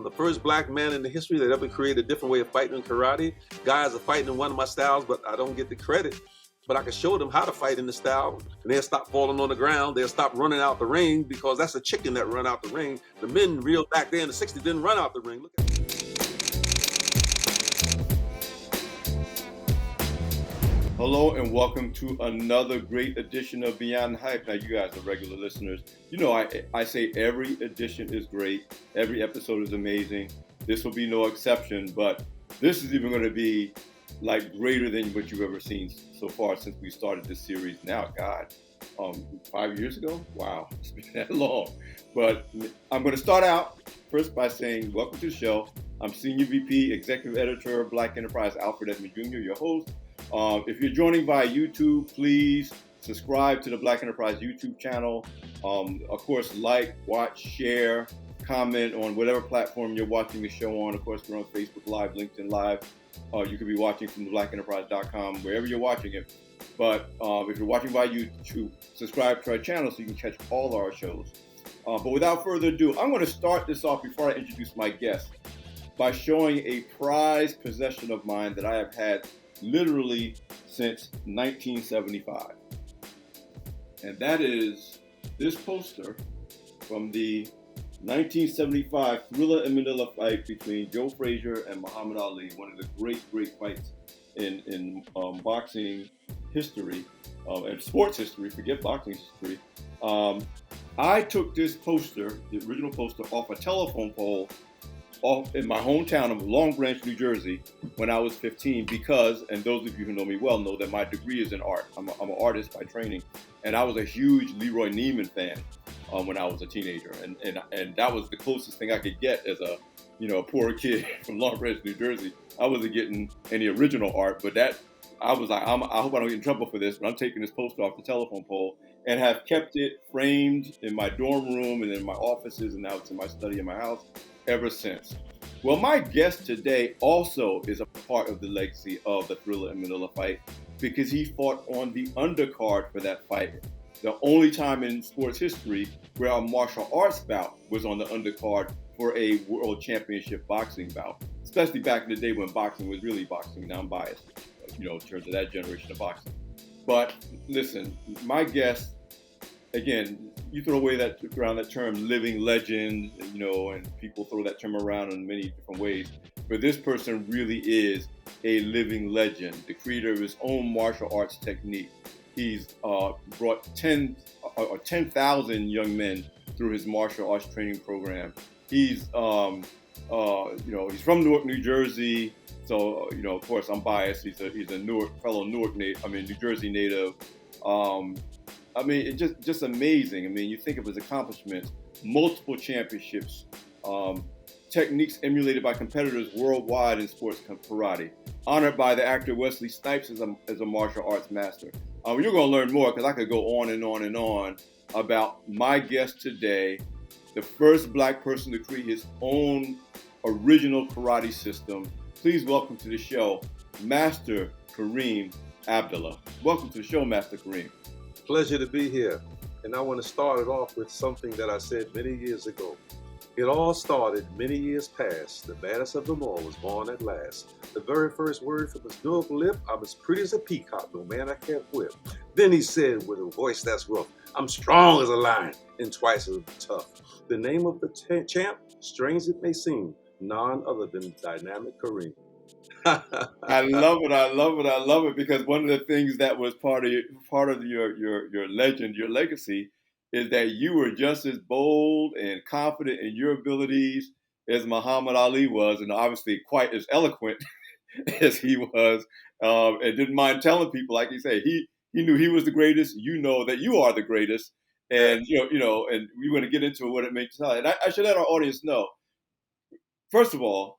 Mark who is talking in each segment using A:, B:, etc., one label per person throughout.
A: the first black man in the history that ever created a different way of fighting in karate. Guys are fighting in one of my styles, but I don't get the credit. But I can show them how to fight in the style, and they'll stop falling on the ground. They'll stop running out the ring, because that's a chicken that run out the ring. The men real back there in the 60s didn't run out the ring. Look at
B: Hello and welcome to another great edition of Beyond the Hype. Now, you guys are regular listeners. You know, I say every edition is great. Every episode is amazing. This will be no exception, but this is even going to be like greater than what you've ever seen so far since we started this series. Now, God, 5 years ago? Wow, it's been that long. But I'm going to start out first by saying welcome to the show. I'm Senior VP, Executive Editor of Black Enterprise, Alfred Edmond Jr., your host. If you're joining via YouTube, please subscribe to the Black Enterprise YouTube channel. Of course, like, watch, share, comment on whatever platform you're watching the show on. Of course, we're on Facebook Live, LinkedIn Live. You could be watching from blackenterprise.com, wherever you're watching it. But if you're watching via YouTube, subscribe to our channel so you can catch all our shows. But without further ado, I'm going to start this off before I introduce my guest by showing a prized possession of mine that I have had literally since 1975. And that is this poster from the 1975 Thrilla In Manila fight between Joe Frazier and Muhammad Ali, one of the great fights in boxing history, and sports history, forget boxing history. I took this poster, the original poster, off a telephone pole off in my hometown of Long Branch, New Jersey, when I was 15, because, and those of you who know me well know that my degree is in art. I'm an artist by training, and I was a huge Leroy Neiman fan when I was a teenager, and that was the closest thing I could get as a poor kid from Long Branch, New Jersey. I wasn't getting any original art, but that I was like, I hope I don't get in trouble for this, but I'm taking this poster off the telephone pole and have kept it framed in my dorm room and in my offices, and now it's in my study in my house ever since. Well, my guest today also is a part of the legacy of the Thrilla In Manila fight, because he fought on the undercard for that fight. The only time in sports history where a martial arts bout was on the undercard for a world championship boxing bout, especially back in the day when boxing was really boxing. Now I'm biased, in terms of that generation of boxing. But listen, my guest, again, you throw away around that term living legend, and people throw that term around in many different ways. But this person really is a living legend, the creator of his own martial arts technique. He's brought 10,000 young men through his martial arts training program. He's, he's from Newark, New Jersey. So, of course, I'm biased. He's a New Jersey native. It's just amazing. You think of his accomplishments, multiple championships, techniques emulated by competitors worldwide in sports karate, honored by the actor Wesley Snipes as a martial arts master. You're going to learn more, because I could go on and on and on about my guest today, the first black person to create his own original karate system. Please welcome to the show, Master Karriem ABdDallah. Welcome to the show, Master Karriem.
A: pleasure to be here. And I want to start it off with something that I said many years ago. It all started many years past. The baddest of them all was born at last. The very first word from his Newark lip, I'm as pretty as a peacock, no man I can't whip. Then he said with a voice that's rough, I'm strong as a lion and twice as tough. The name of the champ, strange it may seem, none other than Dynamic Karriem.
B: I love it, because one of the things that was part of your legend, your legacy, is that you were just as bold and confident in your abilities as Muhammad Ali was, and obviously quite as eloquent as he was, and didn't mind telling people, like you say, he knew he was the greatest. You know that you are the greatest, and and we're going to get into what it makes to tell. And I should let our audience know, first of all,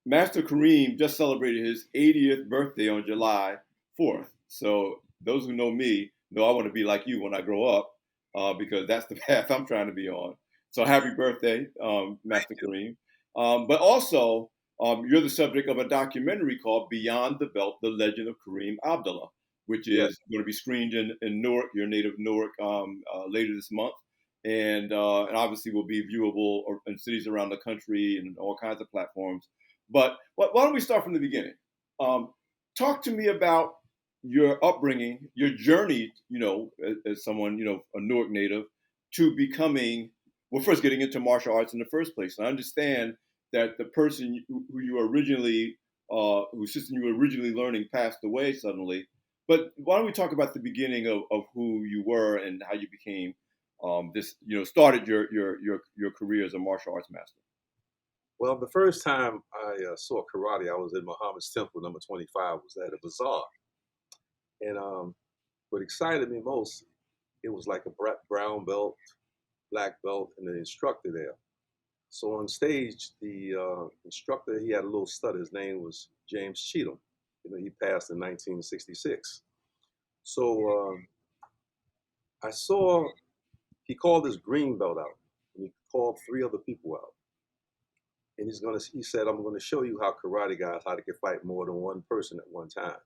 B: Master Karriem just celebrated his 80th birthday on July 4th. So those who know me know I want to be like you when I grow up, because that's the path I'm trying to be on. So happy birthday, Master Karriem. But also, you're the subject of a documentary called Beyond the Belt, The Legend of Karriem ABdDallah, which is going to be screened in Newark, your native Newark, later this month. and obviously will be viewable in cities around the country and all kinds of platforms. But why don't we start from the beginning? Talk to me about your upbringing, your journey, as someone, a Newark native, to becoming, well, first getting into martial arts in the first place. And I understand that the person who you originally, whose system you were originally learning passed away suddenly. But why don't we talk about the beginning of who you were and how you became started your career as a martial arts master?
A: Well, the first time I saw karate, I was in Muhammad's Temple, number 25, was at a bazaar. And what excited me most, it was like a brown belt, black belt, and the instructor there. So on stage, the instructor, he had a little stutter. His name was James Cheatham. He passed in 1966. So I saw he called his green belt out, and he called 3 other people out. And he said, I'm gonna show you how karate guys, how they can fight more than one person at one time.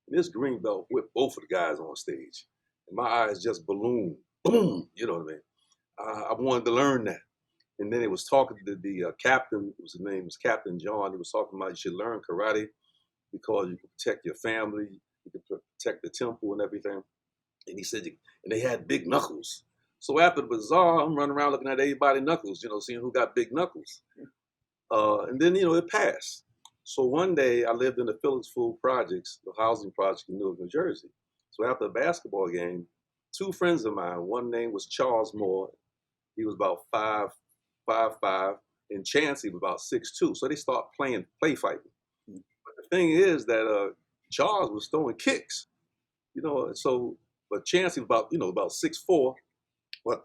A: And this green belt whipped both of the guys on stage. And my eyes just ballooned, boom, you know what I mean? I wanted to learn that. And then he was talking to the captain, his name was Captain John. He was talking about you should learn karate because you can protect your family, you can protect the temple and everything. And he said, and they had big knuckles. So after the bazaar, I'm running around looking at everybody's knuckles, seeing who got big knuckles. And then, it passed. So one day I lived in the Phillipsville projects, the housing project in Newark, New Jersey. So after a basketball game, 2 friends of mine, one name was Charles Moore. He was about 5'5", and Chancey was about 6'2". So they start play fighting. But the thing is that Charles was throwing kicks, but Chancey was about 6'4". But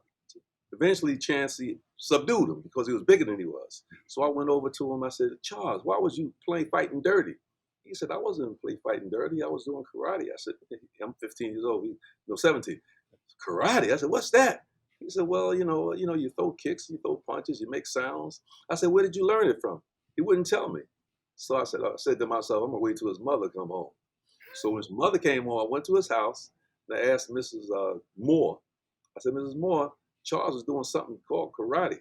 A: eventually Chancey subdued him because he was bigger than he was. So I went over to him. I said, Charles, why was you fighting dirty? He said, I wasn't fighting dirty. I was doing karate. I said, I'm 15 years old. 17. Karate? I said, what's that? He said, well, you throw kicks, you throw punches, you make sounds. I said, where did you learn it from? He wouldn't tell me. So I said to myself, I'm gonna wait till his mother come home. So when his mother came home, I went to his house and I asked Mrs. Moore. I said, Mrs. Moore, Charles was doing something called karate.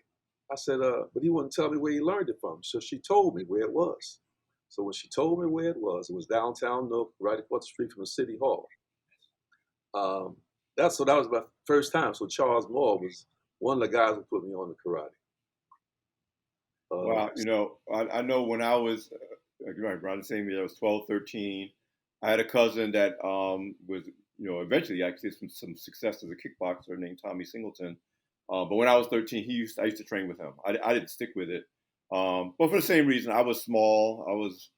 A: I said, but he wouldn't tell me where he learned it from. So she told me where it was. So when she told me where it was downtown Newark, right across the street from the city hall. That was my first time. So Charles Moore was one of the guys who put me on the karate.
B: Wow, I know when I was around the same age, I was 12, 13. I had a cousin that was, eventually actually some success as a kickboxer named Tommy Singleton. But when I was 13, I used to train with him. I didn't stick with it. But for the same reason, I was small. I was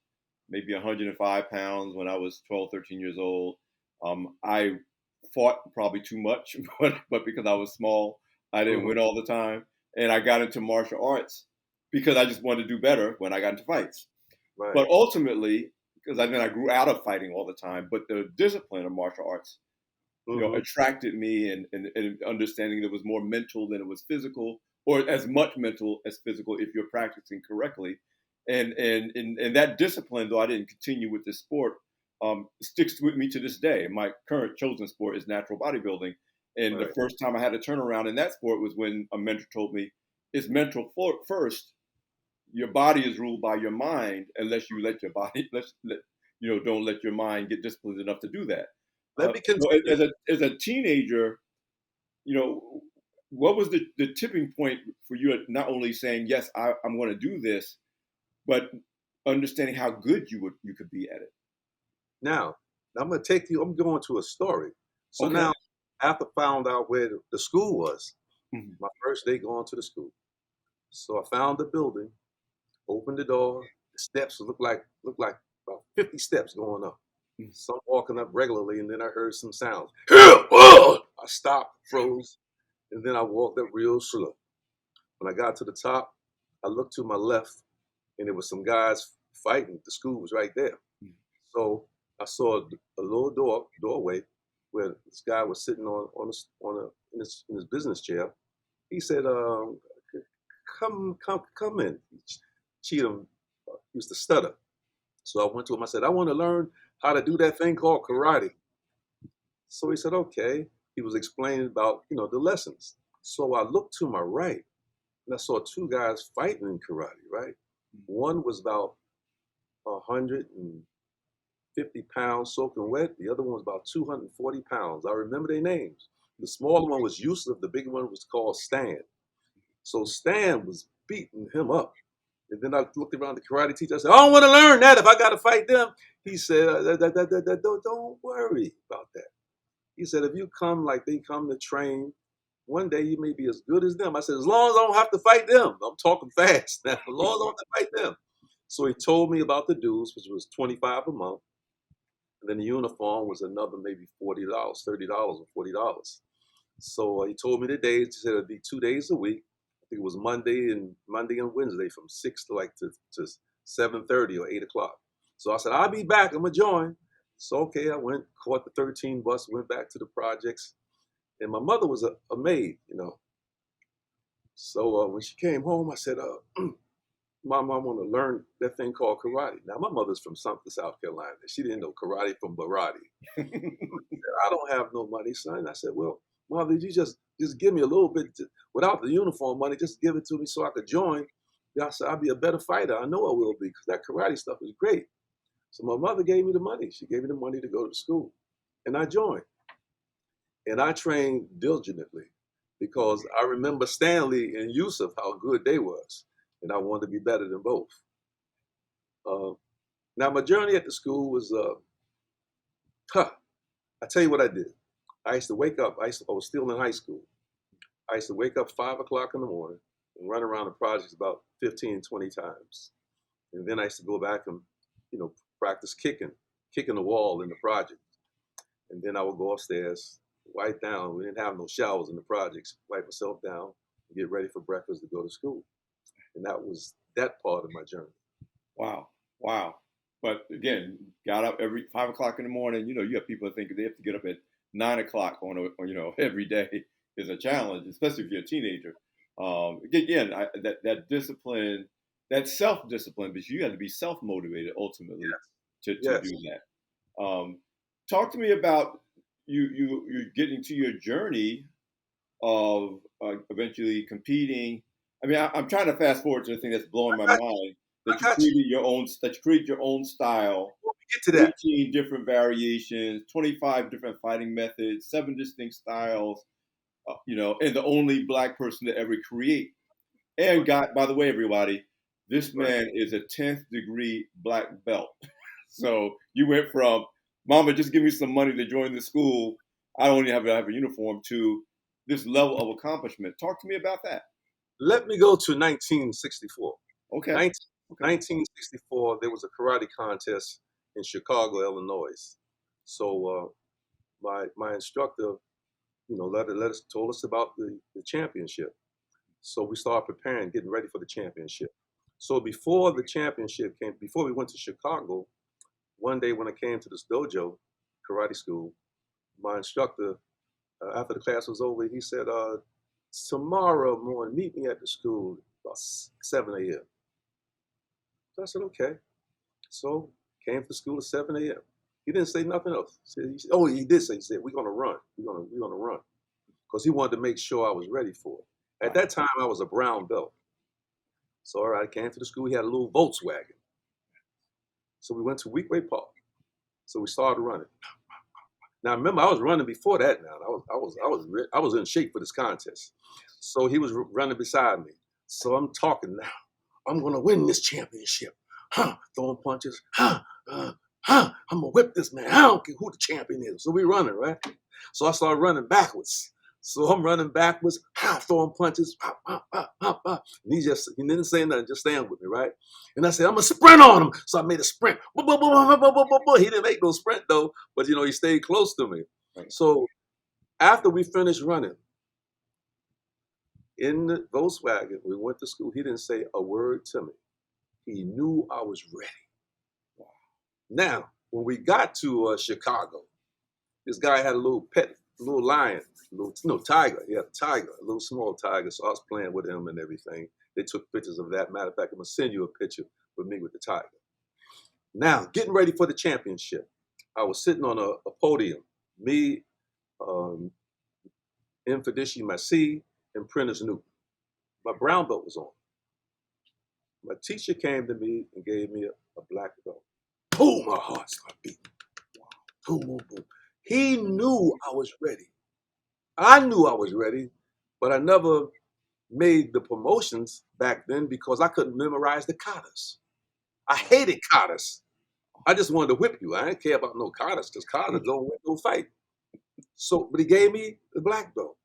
B: maybe 105 pounds when I was 12, 13 years old. I fought probably too much, but because I was small, I didn't win all the time. And I got into martial arts because I just wanted to do better when I got into fights.
A: Right.
B: But ultimately, because I grew out of fighting all the time, but the discipline of martial arts, attracted me and understanding that it was more mental than it was physical, or as much mental as physical if you're practicing correctly. And that discipline, though I didn't continue with this sport, sticks with me to this day. My current chosen sport is natural bodybuilding. And
A: Right.
B: the first time I had a turnaround in that sport was when a mentor told me, it's mental first. Your body is ruled by your mind unless you let your body, don't let your mind get disciplined enough to do that.
A: Let me
B: So
A: continue.
B: as a teenager, what was the tipping point for you at not only saying, yes, I'm going to do this, but understanding how good you could be at it?
A: Now, I'm going to take you, I'm going to a story. So
B: Okay.
A: now, after I found out where the school was,
B: Mhm.
A: my first day going to the school. So I found the building, opened the door, the steps looked like about 50 steps going up.
B: Mhm.
A: So I'm walking up regularly, and then I heard some sounds. I stopped, froze, and then I walked up real slow. When I got to the top, I looked to my left, and there was some guys fighting. The school was right there.
B: Mhm.
A: So I saw a little doorway where this guy was sitting in his business chair. He said, come in." Cheatham used to stutter. So I went to him. I said, I want to learn how to do that thing called karate. So he said, okay. He was explaining about, the lessons. So I looked to my right and I saw two guys fighting in karate, right? One was about 150 pounds soaking wet. The other one was about 240 pounds. I remember their names. The smaller one was Yusuf. The bigger one was called Stan. So Stan was beating him up. And then I looked around the karate teacher. I said, I don't want to learn that if I got to fight them. He said, don't worry about that. He said, if you come like they come to train, one day you may be as good as them. I said, as long as I don't have to fight them. I'm talking fast now. As long as I don't have to fight them. So he told me about the dues, which was $25 a month. And then the uniform was another maybe $40, $30 or $40. So he told me the days. He said it'd be 2 days a week. I think it was Monday and Wednesday from 6 to 7:30 or 8 o'clock. So I said, I'll be back. I'm gonna join. So okay, I went, caught the 13 bus, went back to the projects. And my mother was a maid, you know. So when she came home, I said, Mom, I want to learn that thing called karate. Now, my mother's from Sumter, South Carolina. She didn't know karate from karate. I don't have no money, son. I said, well, Mother, you just give me a little bit without the uniform money. Just give it to me so I could join. Yeah, I said, I'll be a better fighter. I know I will be because that karate stuff is great. So my mother gave me the money. She gave me the money to go to school. And I joined. And I trained diligently because I remember Stanley and Yusuf, how good they was. And I wanted to be better than both. Now, my journey at the school was, I tell you what I did. I used to wake up, I was still in high school. I used to wake up 5 o'clock in the morning and run around the projects about 15, 20 times. And then I used to go back and, practice kicking the wall in the project. And then I would go upstairs, wipe down. We didn't have no showers in the projects. Wipe myself down, and get ready for breakfast to go to school. And that was that part of my journey.
B: Wow. But again, got up every 5 o'clock in the morning. You have people that think they have to get up at 9 o'clock every day is a challenge, especially if you're a teenager. Again, that discipline, that self-discipline, because you have to be self-motivated ultimately to do that. Talk to me about you getting to your journey of eventually competing. I mean, I'm trying to fast forward to the thing that's blowing my mind. That you created your own style.
A: Before we get to that,
B: 18 different variations, 25 different fighting methods, 7 distinct styles. And the only Black person to ever create. And by the way, everybody, this man is a 10th degree Black belt. So you went from, Mama, just give me some money to join the school. I don't even have to have a uniform, to this level of accomplishment. Talk to me about that.
A: Let me go to 1964.
B: Okay.
A: 1964, there was a karate contest in Chicago, Illinois. So my instructor, told us about the championship. So we started preparing, getting ready for the championship. So before the championship came, before we went to Chicago, one day when I came to this dojo, karate school, my instructor, after the class was over, he said, tomorrow morning, meet me at the school about 7 a.m. So I said, okay. So came to school at 7 a.m. He didn't say nothing else. He did say, he said, we're gonna run. We're gonna run. Because he wanted to make sure I was ready for it. At that time, I was a brown belt. So all right, I came to the school, he had a little Volkswagen. So we went to Weekway Park. So we started running. Now remember, I was running before that. Now I was in shape for this contest. So he was running beside me. So I'm talking now. I'm gonna win this championship. Throwing punches. I'm gonna whip this man. I don't care who the champion is. So we running, right? So I started running backwards. So I'm running backwards, throwing punches. And he didn't say nothing, just stand with me, right? And I said, I'm gonna sprint on him. So I made a sprint. He didn't make no sprint though, but he stayed close to me.
B: Right.
A: So after we finished running in the Volkswagen, we went to school. He didn't say a word to me. He knew I was ready. Wow. Now, when we got to Chicago, this guy had a little lion, tiger. He had a tiger, a little small tiger. So I was playing with him and everything. They took pictures of that. Matter of fact, I'm gonna send you a picture with me with the tiger. Now, getting ready for the championship. I was sitting on a podium. Me, Infadishi Masi, and Prentice Newton. My brown belt was on. My teacher came to me and gave me a black belt. Boom, my heart started beating. Boom, boom, boom. He knew I was ready. I knew I was ready, but I never made the promotions back then because I couldn't memorize the katas. I hated katas. I just wanted to whip you. I didn't care about no katas because katas don't win no fight. So, but he gave me the black belt.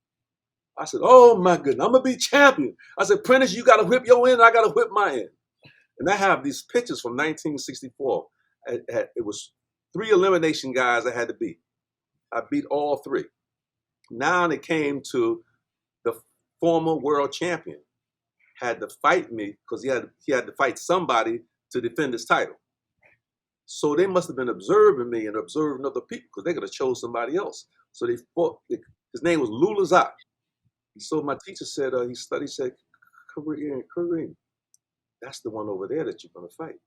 A: I said, "Oh my goodness, I'm gonna be champion." I said, "Prentice, you gotta whip your end, I gotta whip my end." And I have these pictures from 1964. It was 3 elimination guys I had to beat. I beat all 3. Now it came to the former world champion had to fight me because he had to fight somebody to defend his title. So they must have been observing me and observing other people because they could have chose somebody else. So they fought. His name was Lulazat. So my teacher said, he studied, said, Karriem, that's the one over there that you're going to fight.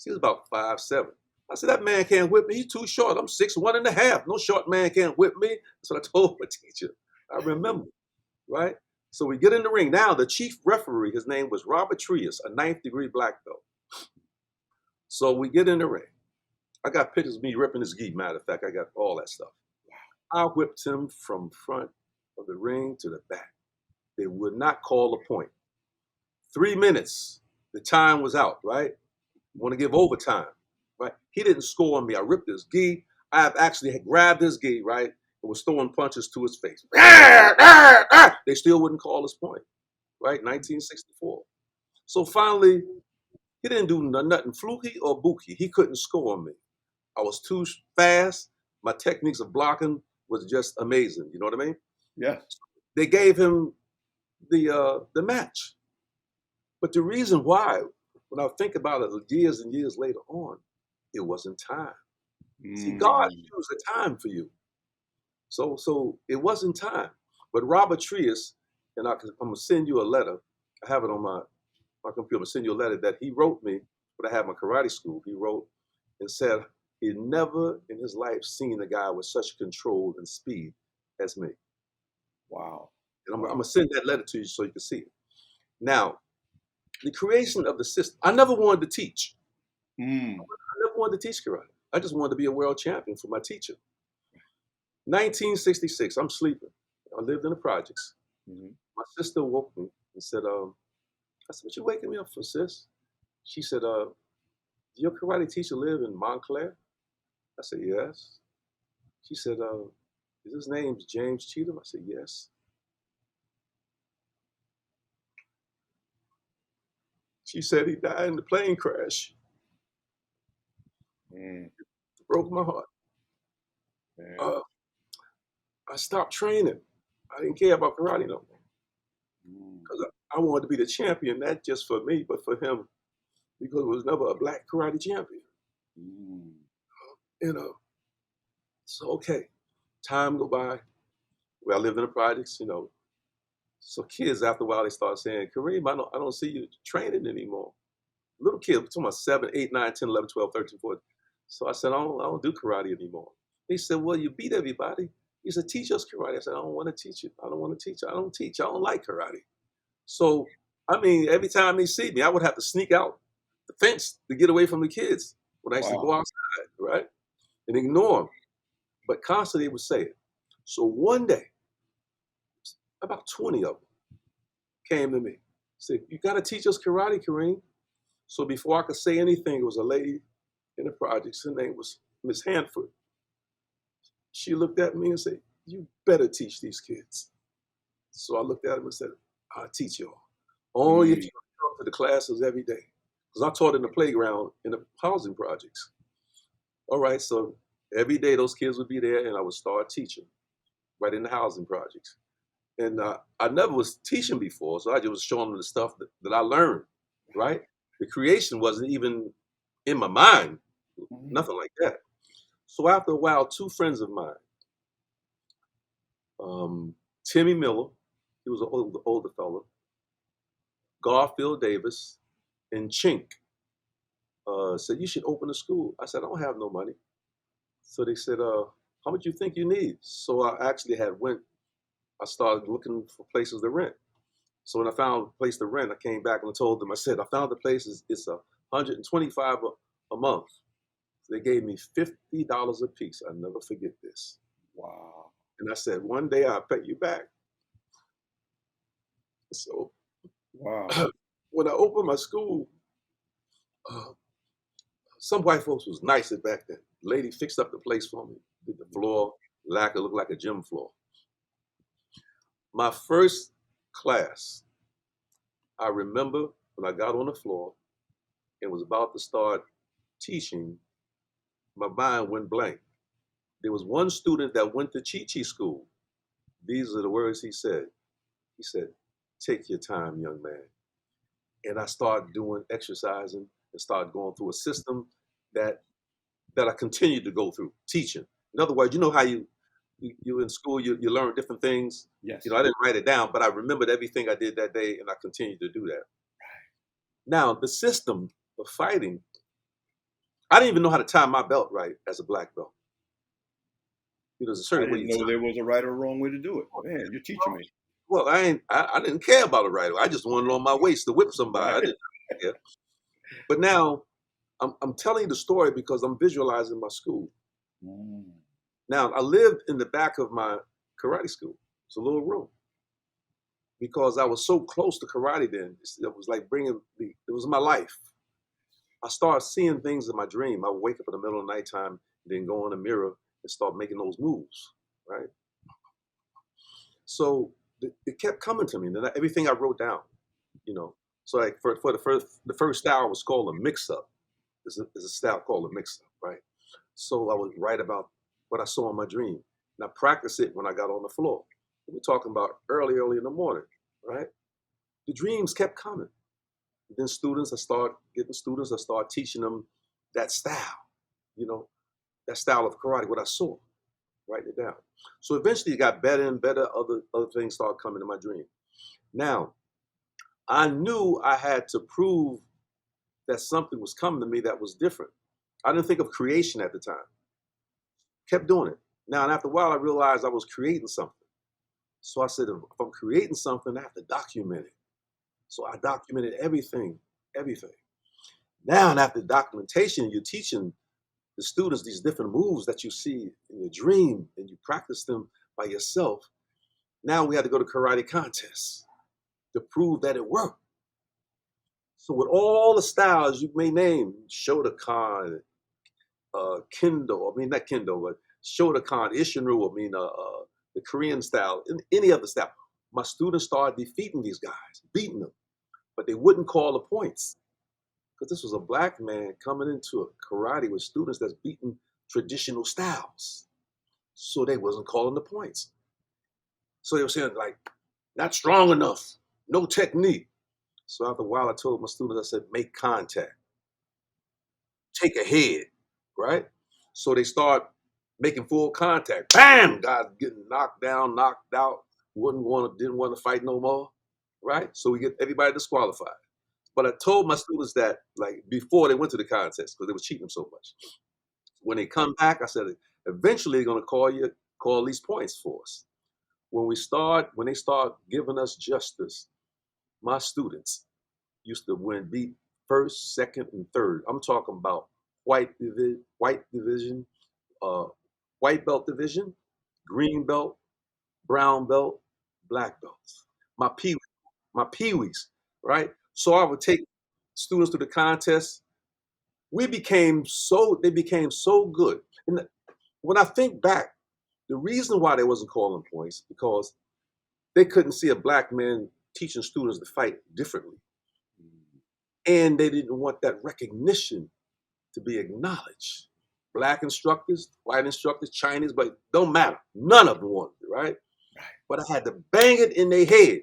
A: He was about 5'7". I said, that man can't whip me. He's too short. I'm 6'1.5". No short man can't whip me. That's what I told my teacher. I remember, right? So we get in the ring. Now the chief referee, his name was Robert Trias, a 9th degree black belt. So we get in the ring. I got pictures of me ripping his gi. Matter of fact, I got all that stuff. I whipped him from front of the ring to the back. They would not call a point. 3 minutes. The time was out, right? Want to give overtime, right? He didn't score on me. I ripped his gi. I actually had grabbed his gi, right? And was throwing punches to his face. They still wouldn't call his point, right? 1964. So finally, he didn't do nothing fluky or booky. He couldn't score on me. I was too fast. My techniques of blocking was just amazing. You know what I mean?
B: Yeah.
A: They gave him the match. But the reason why, when I think about it years and years later on, it wasn't time. See, God used the time for you. So it wasn't time. But Robert Trias, and I'm gonna send you a letter. I have it on my computer. I'm gonna send you a letter that he wrote me when I had my karate school. He wrote and said he'd never in his life seen a guy with such control and speed as me.
B: Wow.
A: And I'm gonna send that letter to you so you can see it. Now, the creation of the system. I never wanted to teach. I never wanted to teach karate. I just wanted to be a world champion for my teacher. 1966, I'm sleeping. I lived in the projects. My sister woke me and said, I said, what you waking me up for, sis? She said, your karate teacher live in Montclair? I said, yes. She said, is his name James Cheatham? I said, yes. She said he died in the plane crash. It broke my heart. I stopped training. I didn't care about karate no more. Because I wanted to be the champion, not just for me, but for him, because there was never a black karate champion. You know, so okay, time go by. Well, I lived in the projects, you know. So kids, after a while, they start saying, Karriem, I don't see you training anymore. Little kids, we're talking about 7, 8, 9, 10, 11, 12, 13, 14. So I said, I don't do karate anymore. They said, well, you beat everybody. He said, teach us karate. I said, I don't want to teach it. I don't want to teach. I don't teach. I don't like karate. So, I mean, every time they see me, I would have to sneak out the fence to get away from the kids when I used to go outside, right? And ignore them. But constantly they would say it. So one day, about 20 of them came to me. Said, you got to teach us karate, Karriem. So before I could say anything, it was a lady in the projects. Her name was Miss Hanford. She looked at me and said, you better teach these kids. So I looked at him and said, I'll teach y'all. Only if you come to the classes every day. Because I taught in the playground in the housing projects. All right, so every day those kids would be there and I would start teaching right in the housing projects. And I never was teaching before, so I just was showing them the stuff that I learned, right? The creation wasn't even in my mind, nothing like that. So after a while, 2 friends of mine, Timmy Miller, he was an older fellow, Garfield Davis, and Chink said, you should open a school. I said, I don't have no money. So they said, how much you think you need? So I actually I started looking for places to rent. So when I found a place to rent, I came back and told them, I said, I found the place, it's $125 a month. So they gave me $50 a piece. I'll never forget this.
B: Wow.
A: And I said, one day I'll pay you back. So
B: Wow.
A: when I opened my school, uh, some white folks was nicer back then. The lady fixed up the place for me, did the floor, it looked like a gym floor. My first class, I remember when I got on the floor and was about to start teaching, my mind went blank. There was one student that went to Chi-Chi school. These are the words he said. He said, take your time, young man. And I started doing exercising and started going through a system that I continued to go through, teaching. In other words, you know how you in school, you learn different things.
B: Yes.
A: You know, I didn't write it down, but I remembered everything I did that day, and I continued to do that. Now, the system of fighting, I didn't even know how to tie my belt right as a black belt. You know, there's a
B: I
A: certain way
B: didn't
A: you
B: know
A: tie.
B: there was a right or wrong way to do it. Man, you're teaching me.
A: Well, I didn't care about it right. I just wanted on my waist to whip somebody. I
B: Right.
A: didn't care. But now I'm telling you the story because I'm visualizing my school.
B: Mm.
A: Now, I lived in the back of my karate school. It's a little room. Because I was so close to karate then, it was like it was my life. I started seeing things in my dream. I would wake up in the middle of the nighttime, then go in the mirror and start making those moves, right? So it kept coming to me. And then everything I wrote down, you know. So like for the first style was called a mix-up. There's a style called a mix-up, right? So I would write about what I saw in my dream. And I practiced it when I got on the floor. We're talking about early in the morning, right? The dreams kept coming. Then I start teaching them that style, you know, that style of karate, what I saw, writing it down. So eventually it got better and better. Other things started coming in my dream. Now, I knew I had to prove that something was coming to me that was different. I didn't think of creation at the time. Kept doing it. Now, and after a while, I realized I was creating something. So I said, if I'm creating something, I have to document it. So I documented everything. Now, and after documentation, you're teaching the students these different moves that you see in your dream and you practice them by yourself. Now we had to go to karate contests to prove that it worked. So with all the styles you may name, Shotokan, Kendo, I mean not Kendo, but Shotokan, Ishinru, the Korean style, any other style, my students started defeating these guys, beating them, but they wouldn't call the points. Because this was a black man coming into a karate with students that's beating traditional styles. So they wasn't calling the points. So they were saying like, not strong enough, no technique. So after a while, I told my students, I said, make contact, take a head, right? So they start making full contact. Bam! Guys getting knocked down, knocked out, didn't want to fight no more, right? So we get everybody disqualified. But I told my students that like before they went to the contest because they were cheating so much. When they come back, I said, eventually they're gonna call these points for us. When they start giving us justice, my students used to beat first, second, and third. I'm talking about white division, uh, white belt division, green belt, brown belt, black belts. My pee, my peewees, right? So I would take students to the contest. They became so good. And when I think back, the reason why they wasn't calling points because they couldn't see a black man teaching students to fight differently. And they didn't want that recognition to be acknowledged. Black instructors, white instructors, Chinese, but don't matter. None of them wanted it, right? But I had to bang it in their head.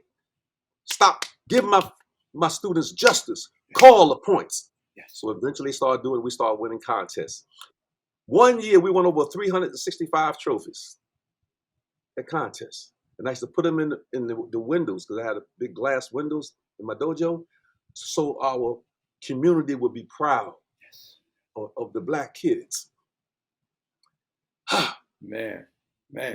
A: Stop. Give my students justice. Call the points.
B: Yes.
A: So eventually we started winning contests. One year we won over 365 trophies at contests. And I used to put them in the windows because I had a big glass windows in my dojo. So our community would be proud of the black kids.
B: Man.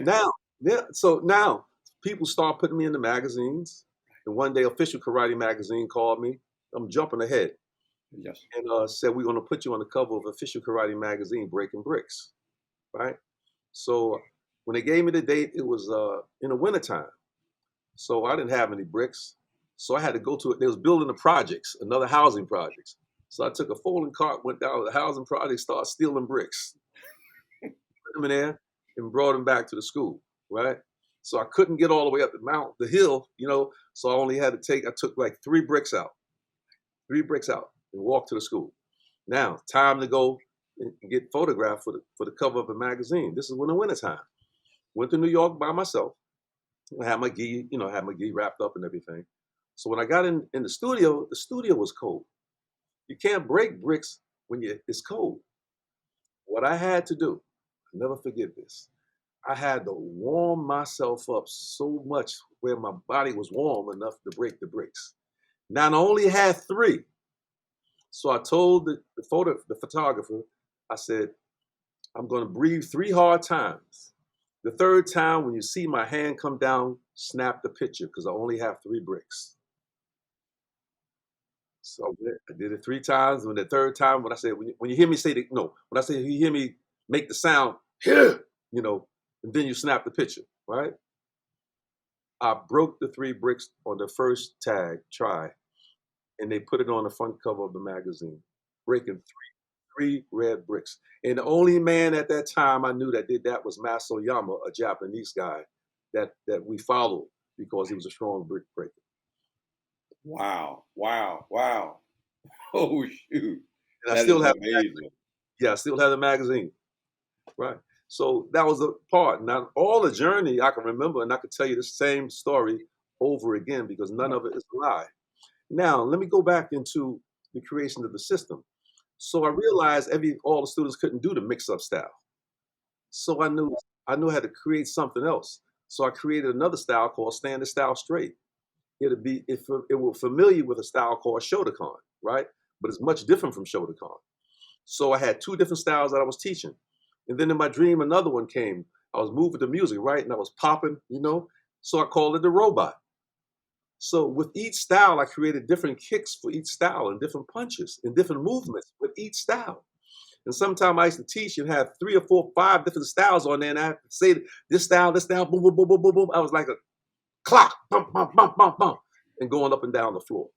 A: Now, yeah, so now people start putting me in the magazines. And one day, Official Karate Magazine called me. I'm jumping ahead.
B: Yes.
A: And said, we're going to put you on the cover of Official Karate Magazine, Breaking Bricks. Right? So when they gave me the date, it was in the wintertime. So I didn't have any bricks. So I had to go to it. They was building the projects, another housing projects. So I took a folding cart, went down to the housing project, started stealing bricks. Put them in there and brought them back to the school, right? So I couldn't get all the way up the hill, so I took like 3 bricks out and walked to the school. Now, time to go and get photographed for the cover of a magazine. This is in the wintertime. Went to New York by myself. I had my gi, wrapped up and everything. So when I got in the studio was cold. You can't break bricks when it's cold. What I had to do, I'll never forget this. I had to warm myself up so much where my body was warm enough to break the bricks. Now I only had 3. So I told the photographer, I said, I'm going to breathe 3 hard times. The 3rd time, when you see my hand come down, snap the picture because I only have 3 bricks. So I did it 3 times. When the 3rd time, when I said, when you hear me say when I say you hear me make the sound, here, and then you snap the picture, right? I broke the 3 bricks on the first try, and they put it on the front cover of the magazine, breaking three red bricks. And the only man at that time I knew that did that was Masoyama, a Japanese guy that we followed because he was a strong brick breaker.
B: Wow. Oh, shoot.
A: And I still have amazing. I still have the magazine. Right. So that was a part. Now, all the journey I can remember, and I could tell you the same story over again because none of it is a lie. Now, let me go back into the creation of the system. So I realized all the students couldn't do the mix-up style. So I knew how to create something else. So I created another style called standard style straight. It was familiar with a style called Shotokan, right? But it's much different from Shotokan. So I had 2 different styles that I was teaching. And then in my dream, another one came. I was moving the music, right? And I was popping, So I called it the robot. So with each style, I created different kicks for each style and different punches and different movements with each style. And sometimes I used to teach and have 3 or 4, 5 different styles on there. And I have to say this style, boom, boom, boom, boom, boom, boom. I was like a clock, bump, bump, bump, bump, bump, and going up and down the floor.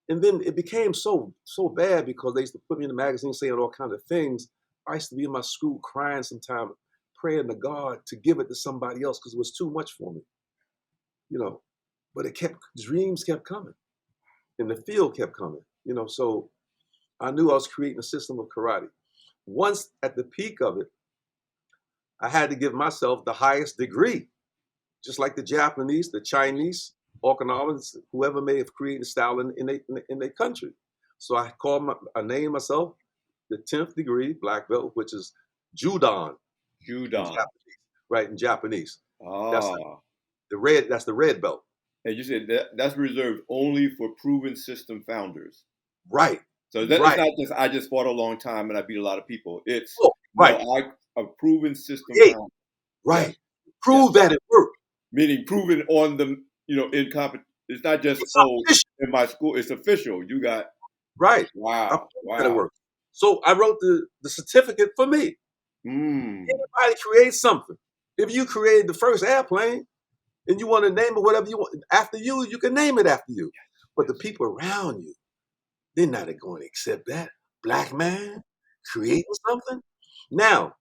A: And then it became so bad because they used to put me in the magazine saying all kinds of things. I used to be in my school crying sometimes, praying to God to give it to somebody else because it was too much for me, But dreams kept coming, and the field kept coming, So I knew I was creating a system of karate. Once at the peak of it, I had to give myself the highest degree, just like the Japanese, the Chinese, Okinawans, whoever may have created a style in their country. So I named myself the 10th degree black belt, which is Judan. Right, in Japanese.
B: Oh.
A: That's the red belt.
B: And you said that's reserved only for proven system founders.
A: Right.
B: So it's not just I just fought a long time and I beat a lot of people. It's a proven system founder.
A: Right. Yes. Prove that it worked.
B: Meaning proven on the, in competition. It's not just in my school. It's official. You got
A: right.
B: Wow.
A: That it worked. So I wrote the certificate for me. Anybody create something. If you created the first airplane and you want to name it whatever you want after you can name it after you. But the people around you, they're not going to accept that. Black man creating something. Now,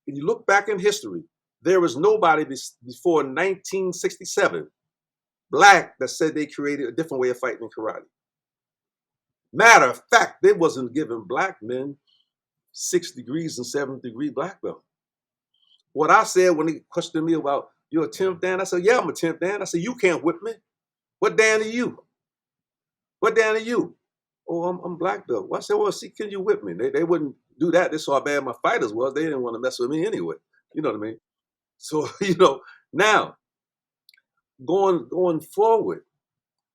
A: if you look back in history, there was nobody before 1967, black, that said they created a different way of fighting in karate. Matter of fact, they wasn't giving black men 6 degrees and 7th degree black belt. What I said when they questioned me about, you're a 10th Dan? I said, yeah, I'm a 10th Dan. I said, you can't whip me. What Dan are you? What Dan are you? Oh, I'm black belt. Well, I said, well, see, can you whip me? They wouldn't do that. They saw how bad my fighters was. They didn't want to mess with me anyway. You know what I mean? So, now, going forward,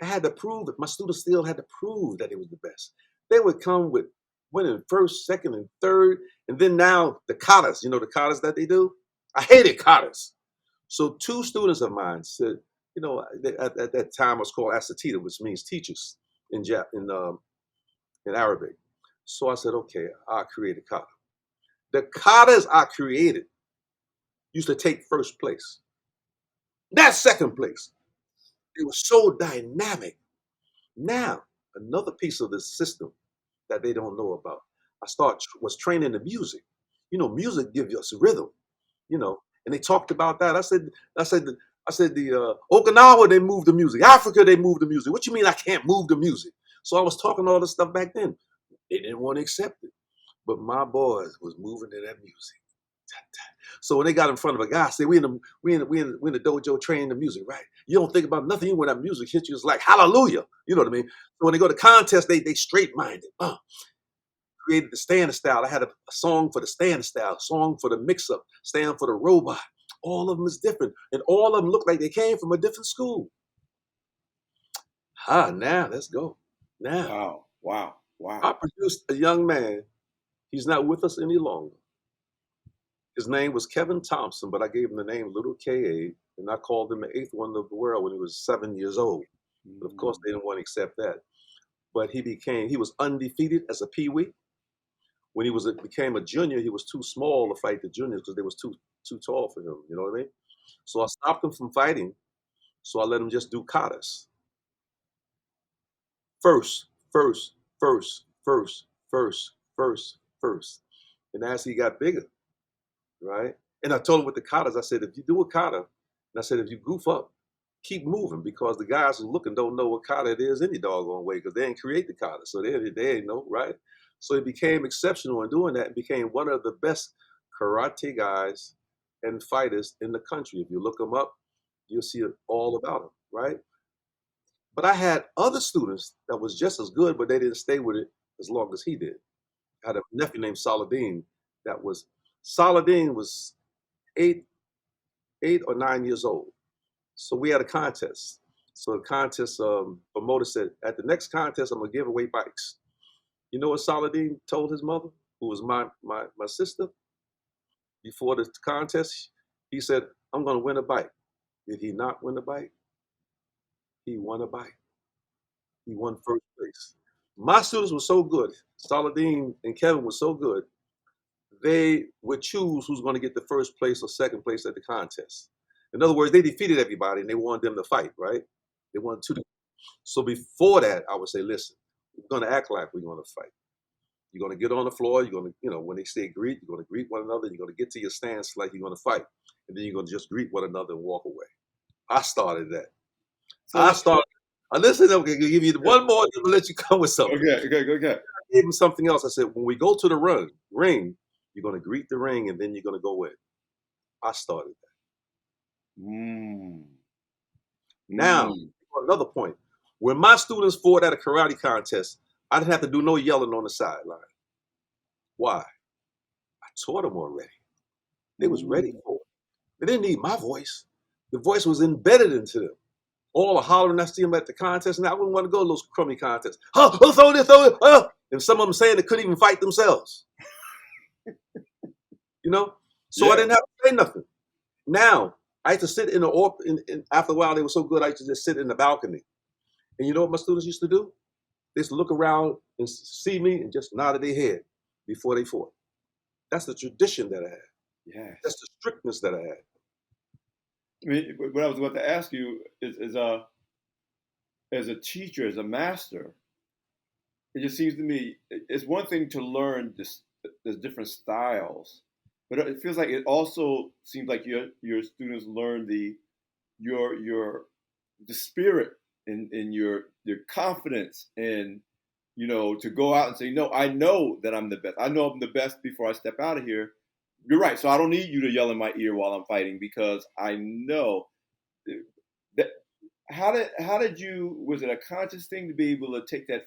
A: I had to prove it. My students still had to prove that it was the best. They would come with winning 1st, 2nd, and 3rd. And then now the katas, the katas that they do? I hated katas. So two students of mine said, at that time it was called asatida, which means teachers in Arabic. So I said, okay, I'll create a kata. The katas I created used to take first place. That's second place. It was so dynamic. Now, another piece of the system that they don't know about. Was training the music. Music gives us rhythm. And they talked about that. I said the Okinawa they moved the music. Africa they moved the music. What you mean I can't move the music? So I was talking all this stuff back then. They didn't want to accept it, but my boys was moving to that music. So when they got in front of a guy, say we in the dojo training the music, right? You don't think about nothing when that music hits you. It's like hallelujah. You know what I mean? So when they go to contest, they straight minded. Created the standard style. I had a song for the standard style, song for the mix up, stand for the robot. All of them is different, and all of them look like they came from a different school. Now let's go. Now
B: Wow. Wow. Wow.
A: I produced a young man. He's not with us any longer. His name was Kevin Thompson, but I gave him the name Little K.A., and I called him the eighth wonder of the world when he was 7 years old. But of course, they didn't want to accept that. But he was undefeated as a peewee. When he became a junior, he was too small to fight the juniors because they was too tall for him. You know what I mean? So I stopped him from fighting. So I let him just do katas. First, first, first, first, first, first, first. And as he got bigger, right? And I told him with the katas, I said, if you do a kata, and I said, if you goof up, keep moving because the guys who looking don't know what kata it is any doggone way because they ain't create the kata. So they ain't know, right? So he became exceptional in doing that and became one of the best karate guys and fighters in the country. If you look him up, you'll see all about him, right? But I had other students that was just as good, but they didn't stay with it as long as he did. I had a nephew named Saladin Saladin was eight, 8 or 9 years old. So we had a contest. So the contest promoter said, at the next contest, I'm gonna give away bikes. You know what Saladin told his mother, who was my sister, before the contest? He said, I'm gonna win a bike. Did he not win the bike? He won a bike. He won first place. My students were so good. Saladin and Kevin were so good. They would choose who's going to get the first place or second place at the contest. In other words, they defeated everybody and they wanted them to fight, right? They wanted to. So before that, I would say, listen, we're going to act like we're going to fight. You're going to get on the floor. You're going to, when they say greet, you're going to greet one another. You're going to get to your stance like you're going to fight. And then you're going to just greet one another and walk away. I started that.
B: So,
A: Listen, I'm going to give you one more and let you come with something.
B: Okay.
A: I gave him something else. I said, when we go to the ring, you're going to greet the ring and then you're going to go in. I started that. Now, another point. When my students fought at a karate contest, I didn't have to do no yelling on the sideline. Why? I taught them already. They was ready for it. They didn't need my voice. The voice was embedded into them. All the hollering I see them at the contest, and I wouldn't want to go to those crummy contests. Throw this, and some of them saying they couldn't even fight themselves. So I didn't have to say nothing. Now, I used to sit after a while, they were so good, I used to just sit in the balcony. And you know what my students used to do? They used to look around and see me and just nod their head before they fought. That's the tradition that I had.
B: Yeah.
A: That's the strictness that I had.
B: I mean, what I was about to ask you is as a teacher, as a master, it just seems to me it's one thing to learn there's different styles, but it feels like it also seems like your students learn the spirit and your confidence and to go out and say, no, I know that I'm the best. I know I'm the best before I step out of here. You're right. So I don't need you to yell in my ear while I'm fighting because I know that. How did you? Was it a conscious thing to be able to take that?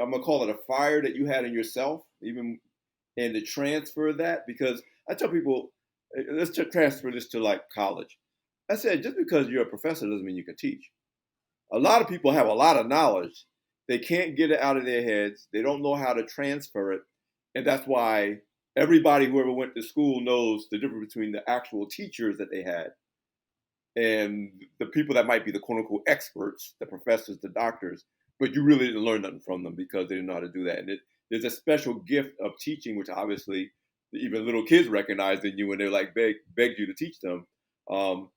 B: I'm gonna call it a fire that you had in yourself, even and to transfer that? Because I tell people, let's transfer this to like college. I said, just because you're a professor doesn't mean you can teach. A lot of people have a lot of knowledge. They can't get it out of their heads. They don't know how to transfer it. And that's why everybody who ever went to school knows the difference between the actual teachers that they had and the people that might be the quote unquote experts, the professors, the doctors, but you really didn't learn nothing from them because they didn't know how to do that. And there's a special gift of teaching, which obviously even little kids recognize in you when they're like begged you to teach them. Um,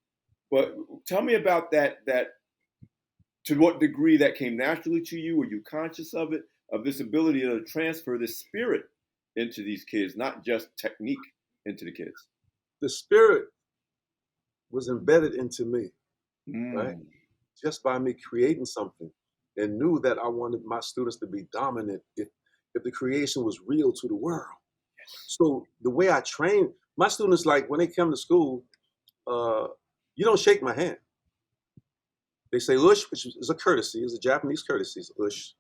B: but tell me about that. To what degree that came naturally to you? Were you conscious of it, of this ability to transfer this spirit into these kids, not just technique into the kids?
A: The spirit was embedded into me, right?
B: Mm.
A: Just by me creating something, and knew that I wanted my students to be dominant if the creation was real to the world. So the way I train my students, like when they come to school, uh, you don't shake my hand. They say "ush," which is a courtesy, is a Japanese courtesy, is "ush,"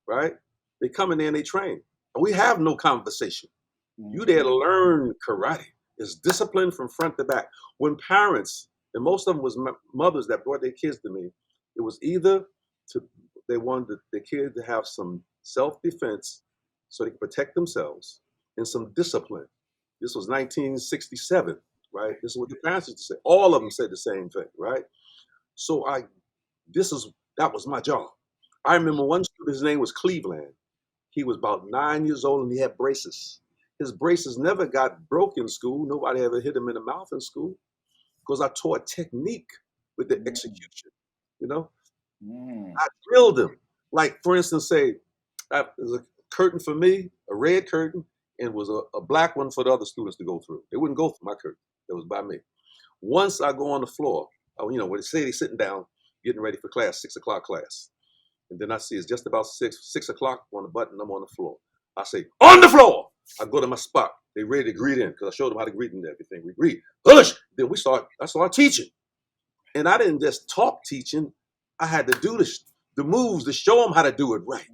A: right? They come in there and they train, and we have no conversation. You there to learn karate. It's discipline from front to back. When parents, and most of them was mothers that brought their kids to me, it was either to they wanted the kid to have some self-defense so they could protect themselves and some discipline. This was 1967, right? This is what the parents used to say. All of them said the same thing, right? So this is that was my job. I remember one student, his name was Cleveland. He was about 9 years old and he had braces. His braces never got broke in school. Nobody ever hit him in the mouth in school because I taught technique with the execution. You know,
B: Mm.
A: I drilled him. Like, for instance, say, there's a curtain for me, a red curtain, and was a black one for the other students to go through. They wouldn't go through my curtain. It was by me. Once I go on the floor, when they say they're sitting down, getting ready for class, 6 o'clock class. And then I see it's just about 6 o'clock on the button, I'm on the floor. I say, on the floor. I go to my spot. They ready to greet in because I showed them how to greet and everything. We greet. Hush. Then I start teaching. And I didn't just talk teaching. I had to do the moves to show them how to do it right.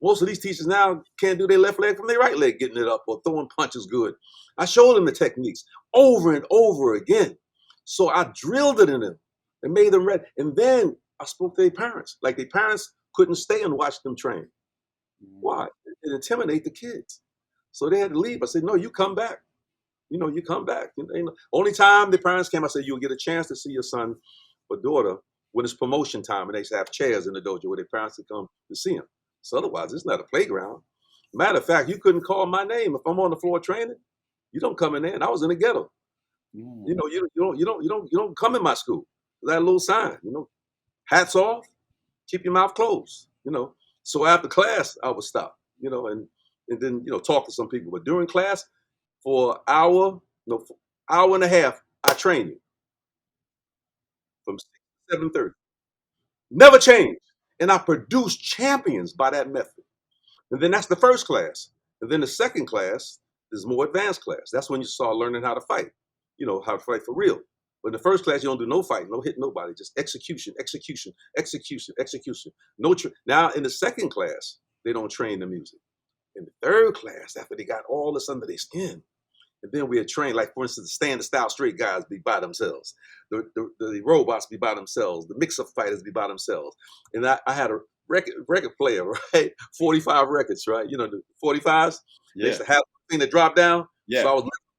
A: Most of these teachers now can't do their left leg from their right leg, getting it up or throwing punches good. I showed them the techniques over and over again. So I drilled it in them and made them ready. And then I spoke to their parents. Like their parents couldn't stay and watch them train. Why? It intimidate the kids. So they had to leave. I said, no, you come back. You come back. Only time the parents came, I said, you'll get a chance to see your son or daughter when it's promotion time and they used to have chairs in the dojo where their parents would come to see them. So otherwise, it's not a playground. Matter of fact, you couldn't call my name if I'm on the floor training. You don't come in there, and I was in the ghetto.
B: Mm.
A: You don't come in my school. That little sign, hats off, keep your mouth closed. So after class, I would stop, and then talk to some people. But during class, for an hour, for hour and a half, I train you from 6 to 7:30. Never change. And I produce champions by that method. And then that's the first class. And then the second class is more advanced class. That's when you start learning how to fight, how to fight for real. But in the first class, you don't do no fighting, no hit nobody, just execution, execution, execution, execution. Now in the second class, they don't train the music. In the third class, after they got all this under their skin, and then we had trained, like for instance, the stand style straight guys be by themselves. The robots be by themselves. The mix-up fighters be by themselves. And I had a record player, right? 45 records, right? The 45s. They used
B: Yeah.
A: to have a thing that dropped down. So
B: Yeah.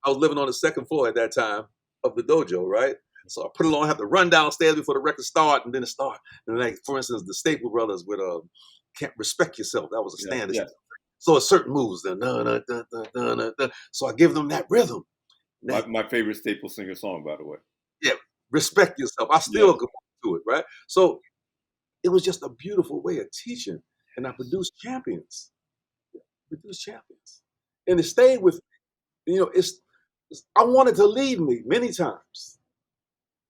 A: I was living on the second floor at that time of the dojo, right? So I put it on, have to run downstairs before the record start, and then it start. And like for instance, the Staple Brothers with "Can't Respect Yourself." That was a
B: Yeah.
A: stand.
B: Yeah.
A: So it's certain moves. So I give them that rhythm. Now,
B: My favorite Staple singer song, by the way.
A: yeah, respect yourself. I
B: Yeah.
A: still go to it, right? So it was just a beautiful way of teaching, and I produced champions. Produced champions, and it stayed with me. I wanted to leave me many times,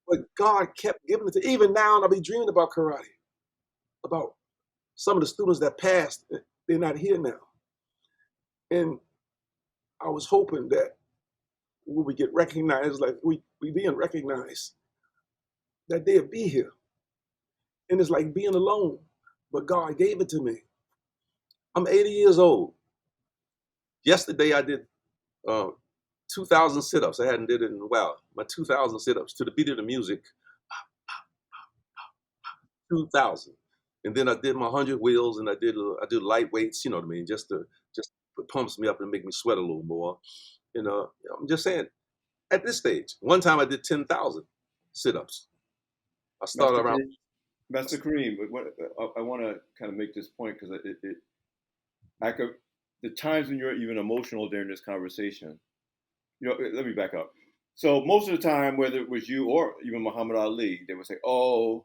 A: but God kept giving it to. Even now, I'll be dreaming about karate, about some of the students that passed. They're not here now, and I was hoping that when we get recognized, like we being recognized, that they'll be here. And it's like being alone, but God gave it to me. I'm 80 years old. Yesterday I did uh, 2,000 sit-ups. I hadn't did it in a while. My 2,000 sit-ups to the beat of the music, 2,000. And then I did my 100 wheels, and I did light weights. You know what I mean? Just it pumps me up and make me sweat a little more. I'm just saying. At this stage, one time I did 10,000 sit-ups. I started
B: Master
A: around.
B: Master Kareem, I want to kind of make this point because I could, the times when you're even emotional during this conversation, let me back up. So most of the time, whether it was you or even Muhammad Ali, they would say, "Oh,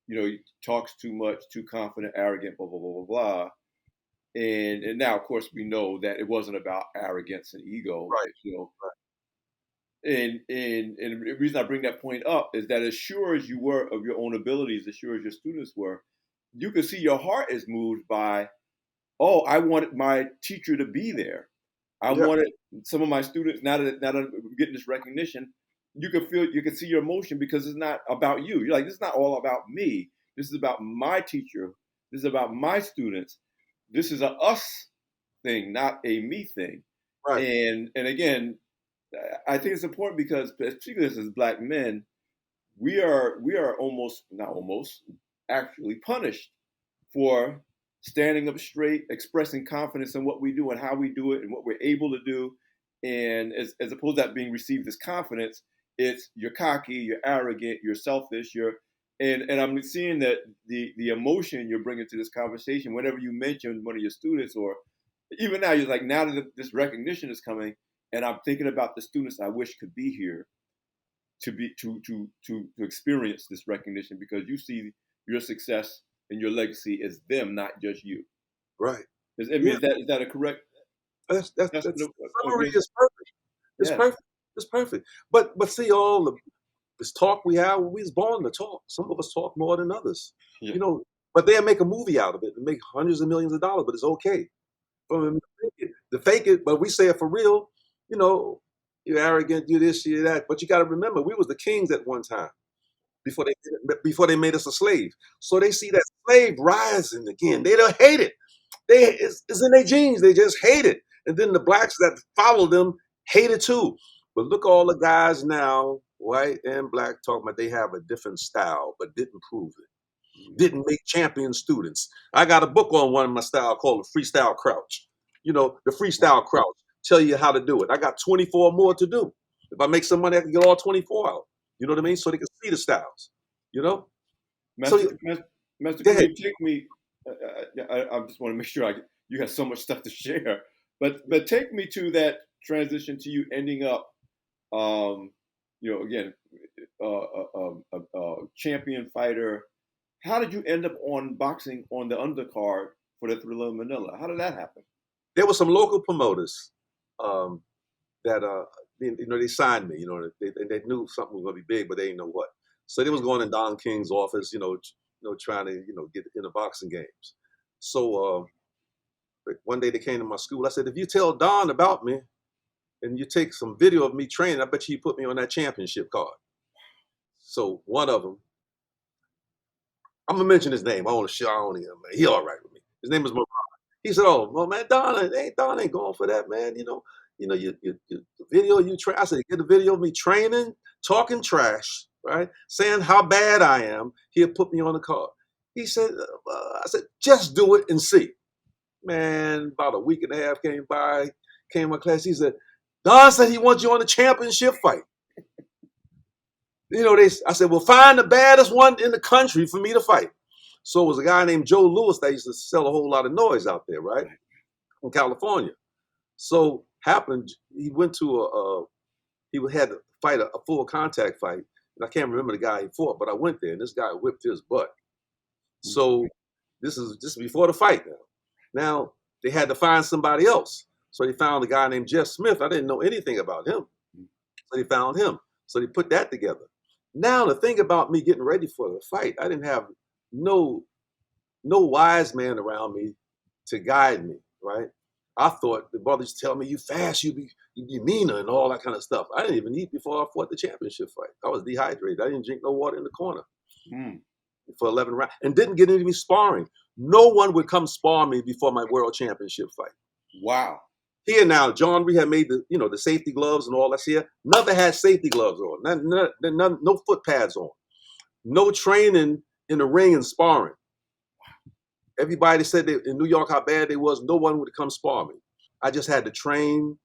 B: he talks too much, too confident, arrogant, blah blah blah blah blah." And now, of course, we know that it wasn't about arrogance and ego.
A: Right, right.
B: And the reason I bring that point up is that as sure as you were of your own abilities, as sure as your students were, you could see your heart is moved by, oh, I wanted my teacher to be there. I
A: Yeah,
B: wanted some of my students, now that I'm getting this recognition, you can see your emotion because it's not about you. You're like, this is not all about me. This is about my teacher. This is about my students. This is a us thing, not a me thing.
A: right.
B: And again, I think it's important because particularly as black men, we are almost, not almost, actually punished for standing up straight, expressing confidence in what we do and how we do it and what we're able to do. And as opposed to that being received as confidence, it's you're cocky, you're arrogant, you're selfish, and I'm seeing that the emotion you're bringing to this conversation, whenever you mention one of your students, or even now, you're like, now that this recognition is coming, and I'm thinking about the students I wish could be here to experience this recognition because you see your success and your legacy as them, not just you.
A: Right.
B: I mean,
A: Yeah,
B: is that a correct
A: that's
B: assessment of
A: summary
B: your?
A: is perfect. It's
B: Yeah,
A: perfect. It's perfect. But see, all the this talk we have, we was born to talk. Some of us talk more than others,
B: yeah.
A: you know. But they'll make a movie out of it and make hundreds of millions of dollars. But it's okay for them to fake it. But we say it for real. You know, you're arrogant. You this, you that. But you got to remember, we was the kings at one time before they made us a slave. So they see that slave rising again. They don't hate it. It's in their genes. They just hate it. And then the blacks that follow them hate it too. But look, all the guys now, white and black, talking about they have a different style, but didn't prove it. Didn't make champion students. I got a book on one of my style called the Freestyle Crouch. You know, the
B: Wow.
A: Freestyle Crouch tell you how to do it. I got 24 more to do. If I make some money, I can get all 24 out. You know what I mean? So they can see the styles. You know. So
B: Master Master
A: go ahead.
B: Kareem, take me. I just want to make sure you have so much stuff to share, but take me to that transition to you ending up, um, again, a champion fighter. How did you end up on boxing on the undercard for the Thrilla in Manila? How did that happen?
A: There were some local promoters um, that they signed me. You know, they knew something was going to be big, but they didn't know what. So they was going in Don King's office. Trying to get in the boxing games. So one day they came to my school. I said, if you tell Don about me and you take some video of me training, I bet you put me on that championship card. So one of them, I'm gonna mention his name. I want to show on him, man. He all right with me. His name is Mo. He said, "Oh, well, man, Don ain't going for that, man. You the video you train." I said, "Get the video of me training, talking trash, right? Saying how bad I am. He'll put me on the card." He said, "I said, just do it and see." Man, about a week and a half came by, came my class. He said, "Don said he wants you on the championship fight." I said, "Well, find the baddest one in the country for me to fight." So it was a guy named Joe Lewis that used to sell a whole lot of noise out there, right, in California. So happened he went to he had to fight a full contact fight, and I can't remember the guy he fought, but I went there and this guy whipped his butt. So this is before the fight now. Now they had to find somebody else. So they found a guy named Jeff Smith. I didn't know anything about him. So they found him. So they put that together. Now the thing about me getting ready for the fight, I didn't have no no wise man around me to guide me, right? I thought the brothers tell me you fast, you be meaner and all that kind of stuff. I didn't even eat before I fought the championship fight. I was dehydrated. I didn't drink no water in the corner
B: Mm.
A: for 11 rounds and didn't get any sparring. No one would come spar me before my world championship fight.
B: Wow.
A: Here now, John Reed had made the safety gloves and all that here. Never had safety gloves on. No foot pads on. No training in the ring and sparring. Everybody said in New York how bad they was. No one would come spar me. I just had to train.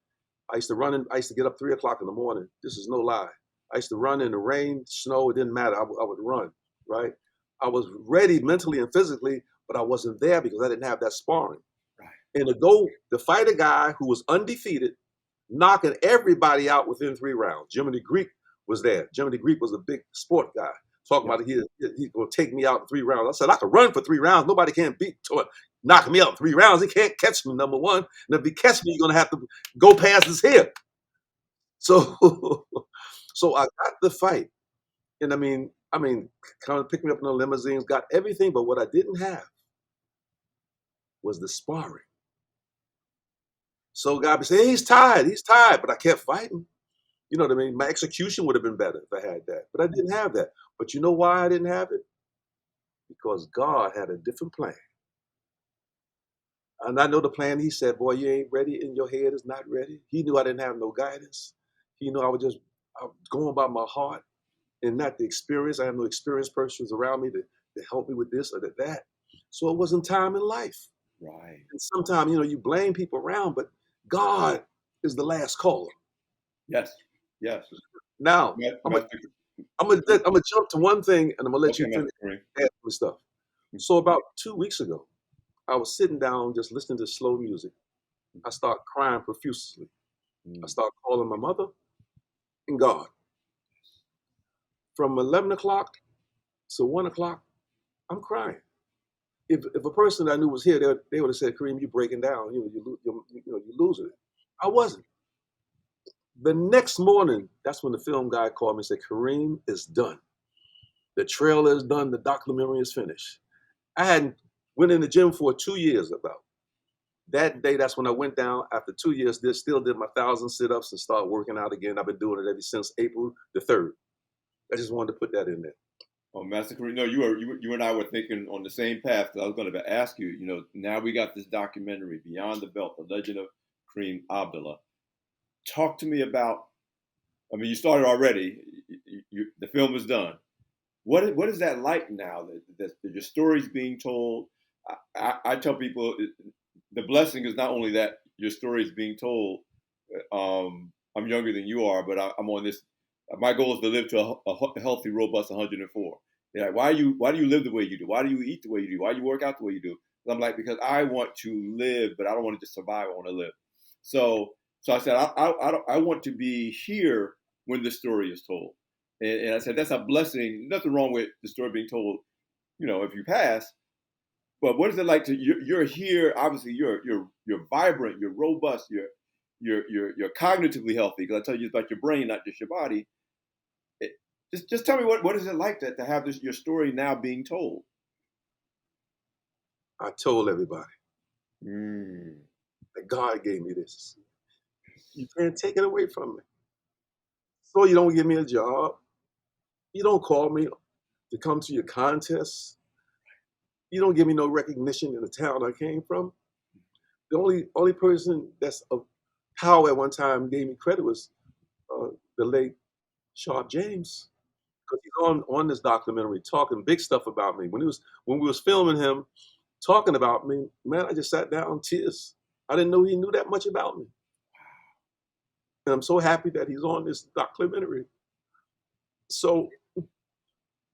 A: I used to get up 3 o'clock in the morning. This is no lie. I used to run in the rain, snow. It didn't matter. I would run. right? I was ready mentally and physically, but I wasn't there because I didn't have that sparring.
B: Right.
A: And to go to fight a guy who was undefeated, knocking everybody out within 3 rounds. Jimmy the Greek was there. Jimmy the Greek was a big sport guy. Talking
B: Yeah.
A: about he's going to take me out in 3 rounds. I said, I could run for 3 rounds. Nobody can beat knocking me out in 3 rounds. He can't catch me, number one. And if he catch me, you're going to have to go past his hip. So, so I got the fight. And I mean, kind of picked me up in the limousines, got everything, but what I didn't have was the sparring. So God be saying, he's tired, but I kept fighting. You know what I mean? My execution would have been better if I had that, but I didn't have that. But you know why I didn't have it? Because God had a different plan. And I know the plan. He said, boy, you ain't ready and your head is not ready. He knew I didn't have no guidance. He knew I was going by my heart and not the experience. I have no experienced persons around me to help me with this or that. So it wasn't time in life.
B: Right.
A: And sometimes, you blame people around, but God is the last caller.
B: Yes. Yes.
A: Now, I'm
B: Master,
A: gonna jump to one thing, and I'm gonna let
B: okay,
A: you
B: Master
A: finish
B: Karriem.
A: asking me stuff. So about 2 weeks ago, I was sitting down just listening to slow music. I start crying profusely. I start calling my mother and God. From 11 o'clock to 1 o'clock, I'm crying. If a person I knew was here, they would have said, "Karriem, you're breaking down. You're losing it." I wasn't. The next morning, that's when the film guy called me and said, "Karriem, it's done. The trailer is done. The documentary is finished." I hadn't went in the gym for 2 years about. That day, that's when I went down. After 2 years, still did my 1,000 sit-ups and started working out again. I've been doing it ever since April the 3rd. I just wanted to put that in there.
B: Oh, Master Karriem, no, you and I were thinking on the same path. I was going to ask you. Now we got this documentary, Beyond the Belt: The Legend of Karriem ABdDallah. Talk to me about. I mean, you started already. The film is done. What is that like now? That your story's being told. I tell people the blessing is not only that your story is being told. I'm younger than you are, but I'm on this. My goal is to live to a healthy, robust 104. Yeah, why do you live the way you do? Why do you eat the way you do? Why do you work out the way you do? And I'm like, because I want to live, but I don't want to just survive. I want to live. So I said I want to be here when the story is told. And I said that's a blessing. Nothing wrong with the story being told. If you pass. But what is it like to you're here? Obviously, you're vibrant, you're robust, you're cognitively healthy. Because I tell you it's about your brain, not just your body. Just tell me what is it like to have your story now being told?
A: I told everybody
B: Mm.
A: that God gave me this. You can't take it away from me. So you don't give me a job. You don't call me to come to your contests. You don't give me no recognition in the town I came from. The only person that's of power at one time gave me credit was the late Sharp James, because he's on this documentary talking big stuff about me. When we was filming him talking about me, man, I just sat down in tears. I didn't know he knew that much about me, and I'm so happy that he's on this documentary. So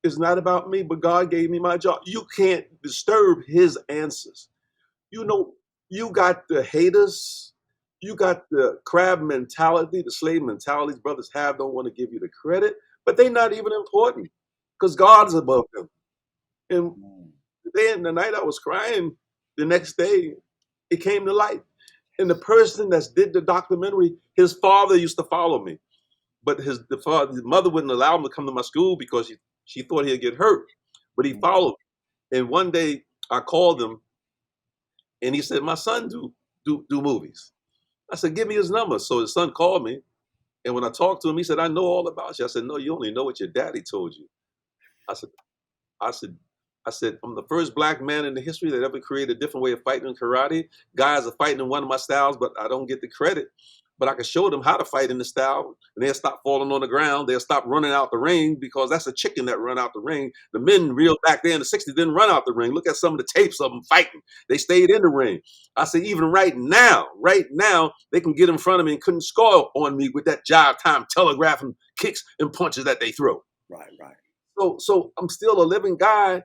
A: it's not about me, but God gave me my job. You can't disturb His answers. You know, you got the haters, you got the crab mentality, the slave mentalities brothers have, don't want to give you the credit, but they're not even important because God's above them. And the day and the night I was crying, the next day it came to light. And the person that did the documentary, his father used to follow me, but his mother wouldn't allow him to come to my school because she thought he'd get hurt. But he followed me. And one day I called him and he said, "My son do movies." I said, "Give me his number." So his son called me, and when I talked to him, he said, "I know all about you." I said, "No, you only know what your daddy told you." I said, I said, I said, "I'm the first black man in the history that ever created a different way of fighting in karate. Guys are fighting in one of my styles, but I don't get the credit. But I can show them how to fight in the style, and they'll stop falling on the ground. They'll stop running out the ring because that's a chicken that run out the ring. The men real back there in the 60s didn't run out the ring. Look at some of the tapes of them fighting. They stayed in the ring." I said, "Even right now, they can get in front of me and couldn't score on me with that jive time telegraphing kicks and punches that they throw."
B: Right, right.
A: So I'm still a living guy,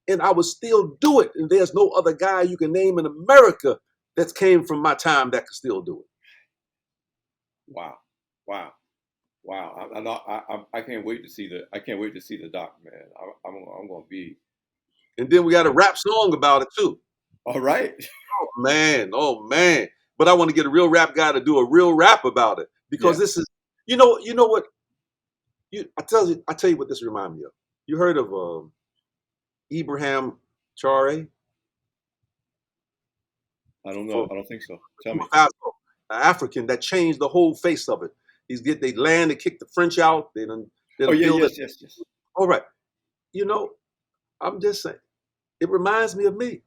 A: and I would still do it. And there's no other guy you can name in America that came from my time that could still do it.
B: Wow, wow, wow. I can't wait to see the doc, man. I'm gonna be.
A: And then we got a rap song about it too.
B: All right.
A: Oh man. But I want to get a real rap guy to do a real rap about it because
B: Yeah.
A: this is, you know what? I tell you what this reminds me of. You heard of Ibrahim Chare
B: I don't know.
A: from
B: I don't think so. Tell me.
A: Faso, an African that changed the whole face of it. They land, they kick the French out, they
B: Oh
A: done
B: yeah,
A: build it.
B: yes.
A: All right, you know, I'm just saying, it reminds me of me,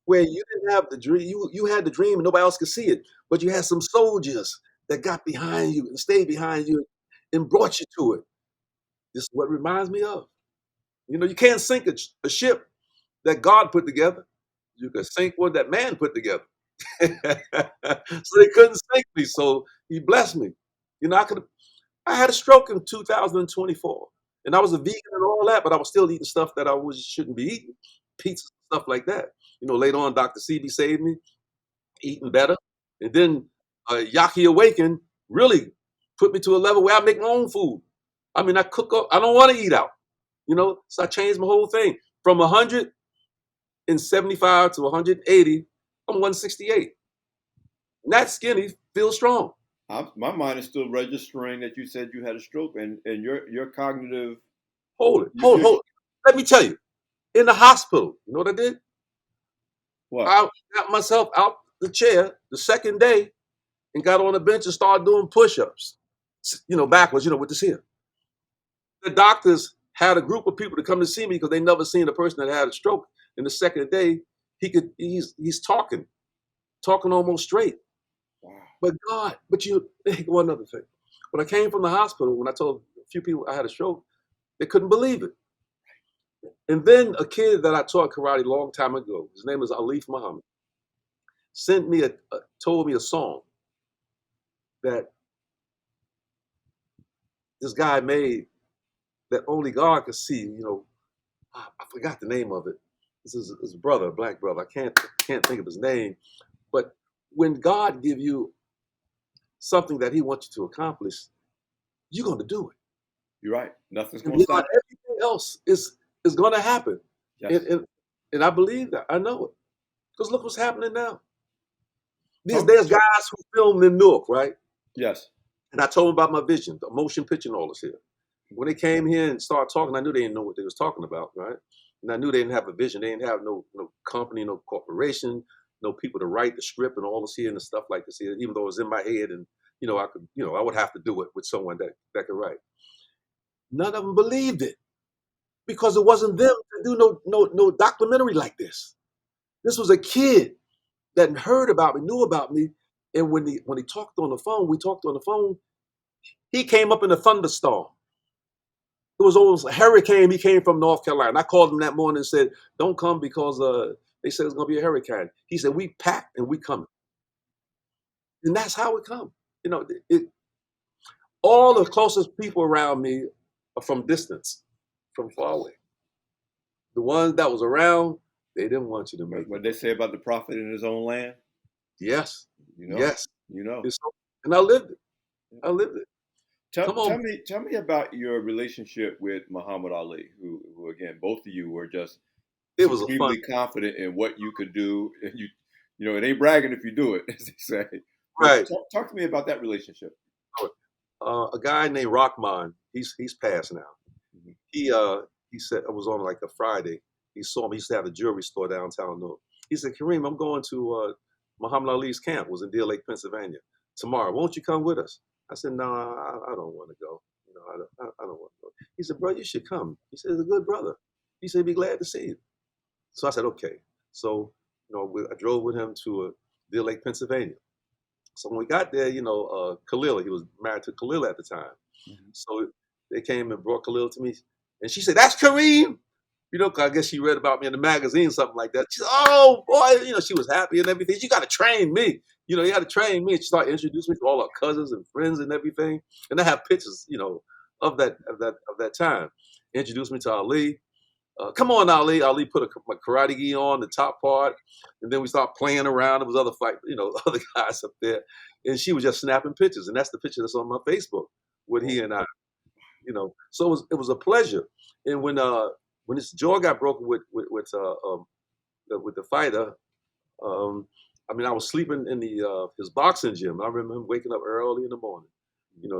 A: where you didn't have the dream, you had the dream and nobody else could see it, but you had some soldiers that got behind you and stayed behind you and brought you to it. This is what it reminds me of. You can't sink a ship that God put together. You can sink one that man put together. So they couldn't sink me. So he blessed me. I had a stroke in 2024, and I was a vegan and all that, but I was still eating stuff that shouldn't be eating, pizza stuff like that. Later on, Dr. CB saved me, eating better, and then Yaki Awaken really put me to a level where I make my own food. I mean, I cook up. I don't want to eat out. So I changed my whole thing from 175 to 180. I'm 168. Not skinny, feel strong.
B: My mind is still registering that you said you had a stroke, and your cognitive.
A: Hold it.
B: You,
A: Hold it. Let me tell you. In the hospital, you know what I did?
B: what?
A: I got myself out the chair the second day and got on the bench and started doing push-ups. Backwards, with this here. The doctors had a group of people to come to see me because they never seen a person that had a stroke. And the second day, he's talking almost straight.
B: Wow.
A: But one other thing. When I came from the hospital, when I told a few people I had a stroke, they couldn't believe it. And then a kid that I taught karate a long time ago, his name is Alif Muhammad, told me a song that this guy made that only God could see. I forgot the name of it. This is his brother, a black brother. I can't think of his name. But when God give you something that He wants you to accomplish, you're going to do it.
B: You're right. Nothing's
A: And
B: going to stop.
A: everything else is going to happen.
B: Yes.
A: And I believe that. I know it. Because look what's happening now. There's
B: Talk-
A: guys who filmed in Newark, right?
B: Yes.
A: And I told them about my vision, the motion picture and all this here. When they came here and started talking, I knew they didn't know what they was talking about, right? And I knew they didn't have a vision. They didn't have no company, no corporation, no people to write the script and all this here and stuff like this here, even though it was in my head and I would have to do it with someone that could write. None of them believed it because it wasn't them to do no documentary like this. This was a kid that heard about me, knew about me, and when he talked on the phone, we talked on the phone. He came up in a thunderstorm. It was almost a hurricane. He came from North Carolina. I called him that morning and said, "Don't come because they said it's going to be a hurricane." He said, "We packed and we coming," and that's how it come. All the closest people around me are from distance, from far away. The ones that was around, they didn't want you to make
B: What
A: it.
B: they say about the prophet in his own land.
A: Yes,
B: You know.
A: yes.
B: You know.
A: And I lived it. I lived it.
B: Tell,
A: Come on.
B: tell me about your relationship with Muhammad Ali, who again, both of you were just
A: It was a fun.
B: supremely confident in what you could do, and it ain't bragging if you do it, as they say. But
A: Right.
B: talk to me about that relationship.
A: A guy named Rockman, he's passed now.
B: Mhm.
A: He said it was on like a Friday. He saw me. He used to have a jewelry store downtown Newark. He said, "Karriem, I'm going to Muhammad Ali's camp. It was in Deer Lake, Pennsylvania. Tomorrow, won't you come with us?" I said, "No, I don't want to go. I don't want to go." He said, "Bro, you should come." He said, "He's a good brother." He said, "Be glad to see you." So I said, "Okay." So I drove with him to Deer Lake, Pennsylvania. So when we got there, Khalil, he was married to Khalil at the time.
B: Mhm.
A: So they came and brought Khalil to me, and she said, "That's Karriem." 'Cause I guess she read about me in the magazine, something like that. She said, "Oh boy," she was happy and everything. "You got to train me. You got to train me." And she started introducing me to all her cousins and friends and everything. And I have pictures, of that time. introduced me to Ali. Come on, Ali. Ali put my karate gi on, the top part, and then we start playing around. There was other other guys up there, and she was just snapping pictures, and that's the picture that's on my Facebook with he and I. So it was a pleasure. And when his jaw got broken with the fighter, I mean, I was sleeping in the his boxing gym. I remember him waking up early in the morning,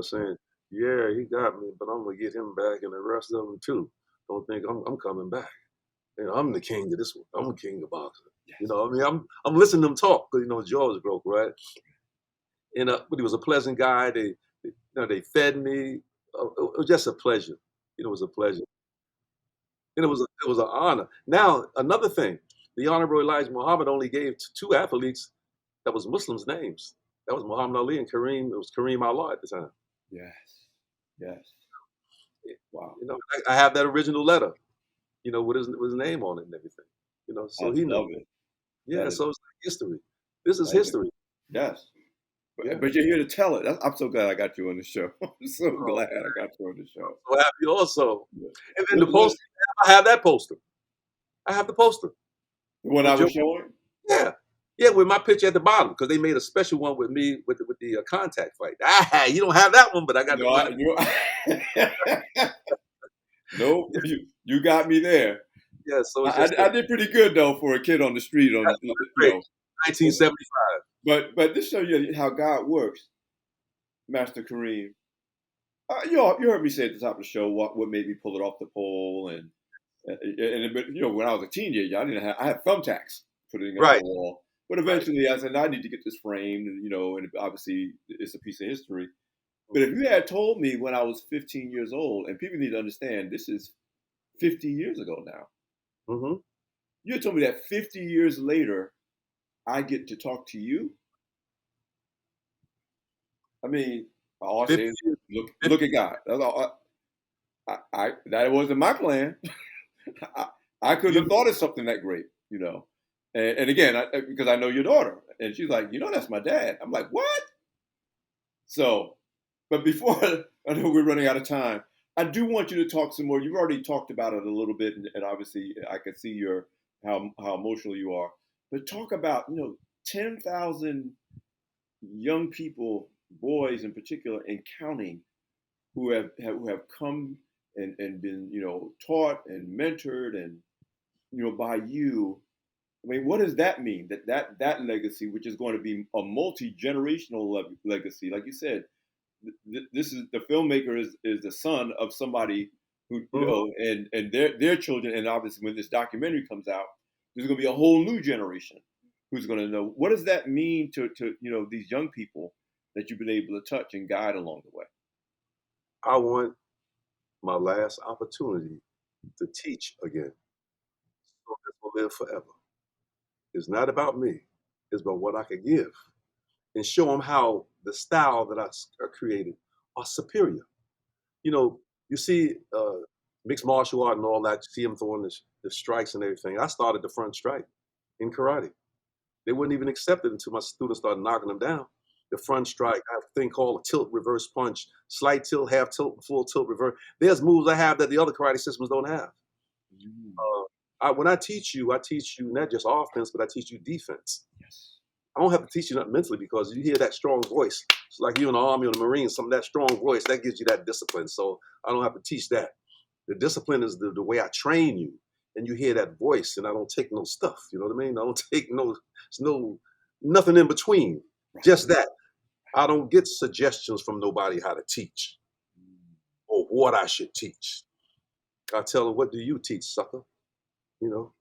A: saying, "Yeah, he got me, but I'm gonna get him back and the rest of them too. Don't think I'm coming back. I'm the king of this one. I'm the king of boxing. I mean, I'm listening to him talk because his jaw was broke, right? And but he was a pleasant guy. They fed me. It was just a pleasure. It was a pleasure, and it was an honor. Now another thing, the Honorable Elijah Muhammad only gave two athletes that was Muslims names. That was Muhammad Ali and Karriem. It was Karriem ABdAllah at the time.
B: Yes. Yes. Wow.
A: I have that original letter, with his name on it and everything. So
B: I
A: he
B: love
A: knows.
B: it.
A: Yeah,
B: That is
A: so it's like history. This is
B: amazing.
A: history.
B: Yes.
A: Yeah.
B: But you're here to tell it. I'm so glad I got you on the show. I'm so
A: Oh,
B: glad I got you on the show.
A: so happy also.
B: Yeah.
A: And then the poster, I have that poster. I have the poster.
B: What I was showing?
A: Yeah. Yeah, with my picture at the bottom because they made a special one with me with the contact fight. You don't have that one, but I got the one.
B: Nope, you got me there.
A: Yeah, so it's
B: I did pretty good though for a kid on the street.
A: 1975.
B: But this shows you how God works, Master Karriem. You heard me say at the top of the show what made me pull it off the pole, and when I was a teenager, I had thumbtacks putting it on the wall. But eventually, I said I need to get this framed, and obviously it's a piece of history. But if you had told me when I was 15 years old, and people need to understand this is 50 years ago now.
A: Mm-hmm.
B: You had told me that 50 years later, I get to talk to you. I mean, all I say is look at God. That's all. That wasn't my plan. I couldn't have thought of something that great, And again, because I know your daughter, and she's like, that's my dad. I'm like, what? So, but before I know we're running out of time, I do want you to talk some more. You've already talked about it a little bit, and obviously I can see how emotional you are. But talk about 10,000 young people, boys in particular, and counting, who have come and been taught and mentored and by you. I mean, what does that mean? That legacy, which is going to be a multi-generational legacy, like you said. This is the filmmaker is the son of somebody who and their children, and obviously when this documentary comes out, there's going to be a whole new generation who's going to know. What does that mean to these young people that you've been able to touch and guide along the way?
A: I want my last opportunity to teach again, so this will live forever. It's not about me; it's about what I could give and show them how the style that I created are superior. You see mixed martial art and all that, you see them throwing the strikes and everything. I started the front strike in karate. They wouldn't even accept it until my students started knocking them down. The front strike, I have a thing called a tilt reverse punch, slight tilt, half tilt, full tilt reverse. There's moves I have that the other karate systems don't have. When I teach you not just offense, but I teach you defense.
B: Yes.
A: I don't have to teach you nothing mentally because you hear that strong voice. It's like you in the Army or the Marines, some of that strong voice, that gives you that discipline. So I don't have to teach that. The discipline is the way I train you. And you hear that voice, and I don't take no stuff. You know what I mean? I don't take nothing in between. Right. Just that. I don't get suggestions from nobody how to teach or what I should teach. I tell them, what do you teach, sucker? You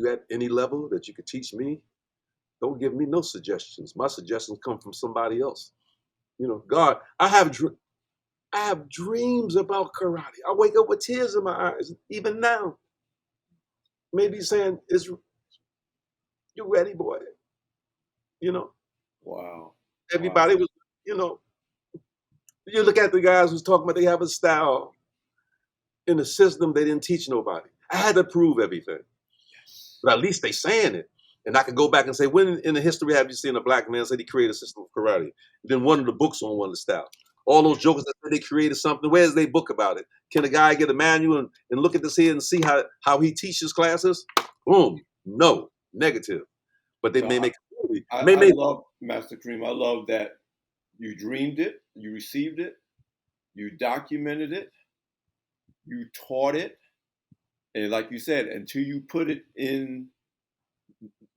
A: at any level that you could teach me? Don't give me no suggestions. My suggestions come from somebody else. God, I have dreams about karate. I wake up with tears in my eyes, even now. Maybe saying, you ready, boy?
B: Wow.
A: Everybody was, you look at the guys who's talking about they have a style in the system, they didn't teach nobody. I had to prove everything. Yes. But at least they saying it. And I could go back and say, when in the history have you seen a black man say he created a system of karate? And then one of the books on one of the style. All those jokers that said they created something, where's their book about it? Can a guy get a manual and look at this here and see how he teaches classes? Boom. No. Negative. But they
B: So
A: may make a movie.
B: I love Master Karriem. I love that you dreamed it, you received it, you documented it, you taught it, and like you said, until you put it in,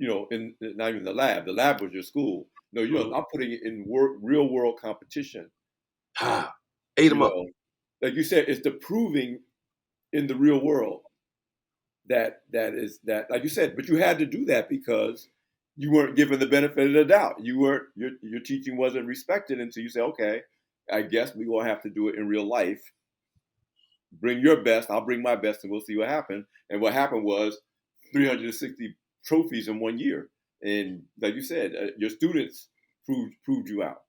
B: in not even the lab. The lab was your school. No, I'm putting it in real world competition.
A: Ate them up.
B: Like you said, it's the proving in the real world that like you said, but you had to do that because you weren't given the benefit of the doubt. Your teaching wasn't respected until you say, okay, I guess we're gonna have to do it in real life. Bring your best, I'll bring my best, and we'll see what happened. And what happened was 360 trophies in 1 year. And like you said, your students proved you out.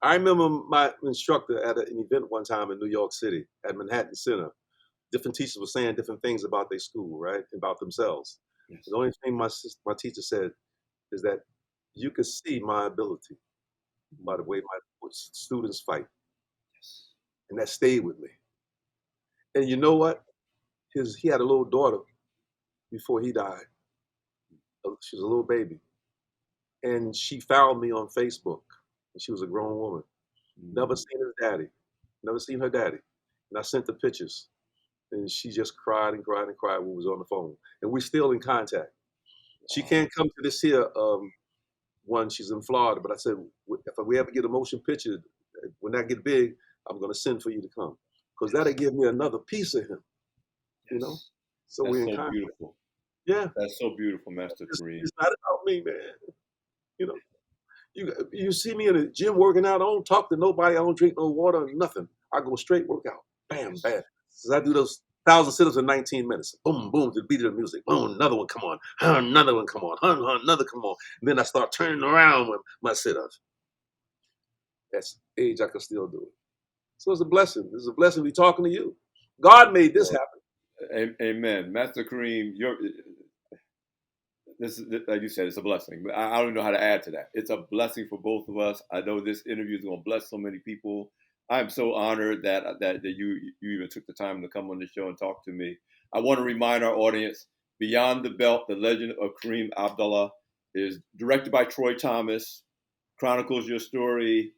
A: I remember my instructor at an event one time in New York City at Manhattan Center. Different teachers were saying different things about their school, right? About themselves. Yes. The only thing my teacher said is that you could see my ability by the way my students fight. Yes. And that stayed with me. And you know what? He had a little daughter before he died. She was a little baby. And she found me on Facebook. And she was a grown woman. Never seen her daddy. Never seen her daddy. And I sent the pictures. And she just cried and cried and cried when we was on the phone. And we're still in contact. She can't come to this here one. She's in Florida. But I said, if we ever get a motion picture, when that get big, I'm going to send for you to come. Because that'll give me another piece of him. You know? So
B: that's
A: we're in
B: so
A: contact.
B: Beautiful.
A: Yeah.
B: That's so beautiful, Master Karriem.
A: It's not about me, man. You know, you see me in the gym working out. I don't talk to nobody. I don't drink no water, nothing. I go straight workout. Bam, bam. So I do those 1,000 sit-ups in 19 minutes. Boom, boom, to the beat of the music. Boom, another one come on. Another one come on. Another come on. And then I start turning around with my sit-ups. That's age I can still do it. So it's a blessing. It's a blessing to be talking to you. God made this happen.
B: Amen. Master Karriem, this is, like you said, it's a blessing. I don't know how to add to that. It's a blessing for both of us. I know this interview is going to bless so many people. I'm so honored that you even took the time to come on the show and talk to me. I want to remind our audience, Beyond the Belt, the Legend of Karriem ABdDallah is directed by Troy Thomas, chronicles your story.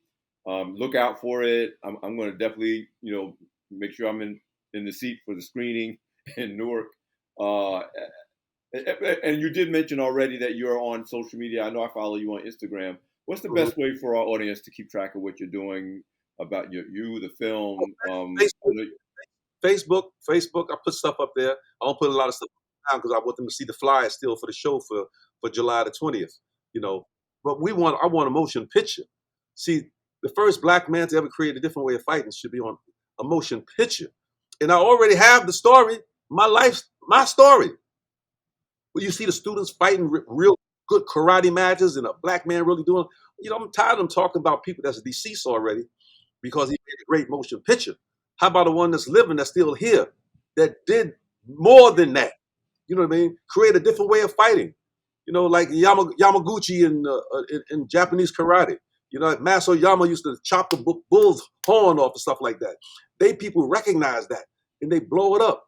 B: Look out for it. I'm going to definitely, make sure I'm in the seat for the screening in Newark. And you did mention already that you're on social media. I know I follow you on Instagram. What's the best way for our audience to keep track of what you're doing about the film?
A: Facebook. I put stuff up there. I don't put a lot of stuff down because I want them to see the flyer still for the show for July the 20th. But I want a motion picture. See, the first black man to ever create a different way of fighting should be on a motion picture. And I already have the story, my story. Where you see the students fighting real good karate matches and a black man really doing, I'm tired of them talking about people that's deceased already because he made a great motion picture. How about the one that's living, that's still here, that did more than that? You know what I mean? Create a different way of fighting. Like Yamaguchi in Japanese karate. Maso Yama used to chop the bull's horn off and stuff like that. People recognize that and they blow it up.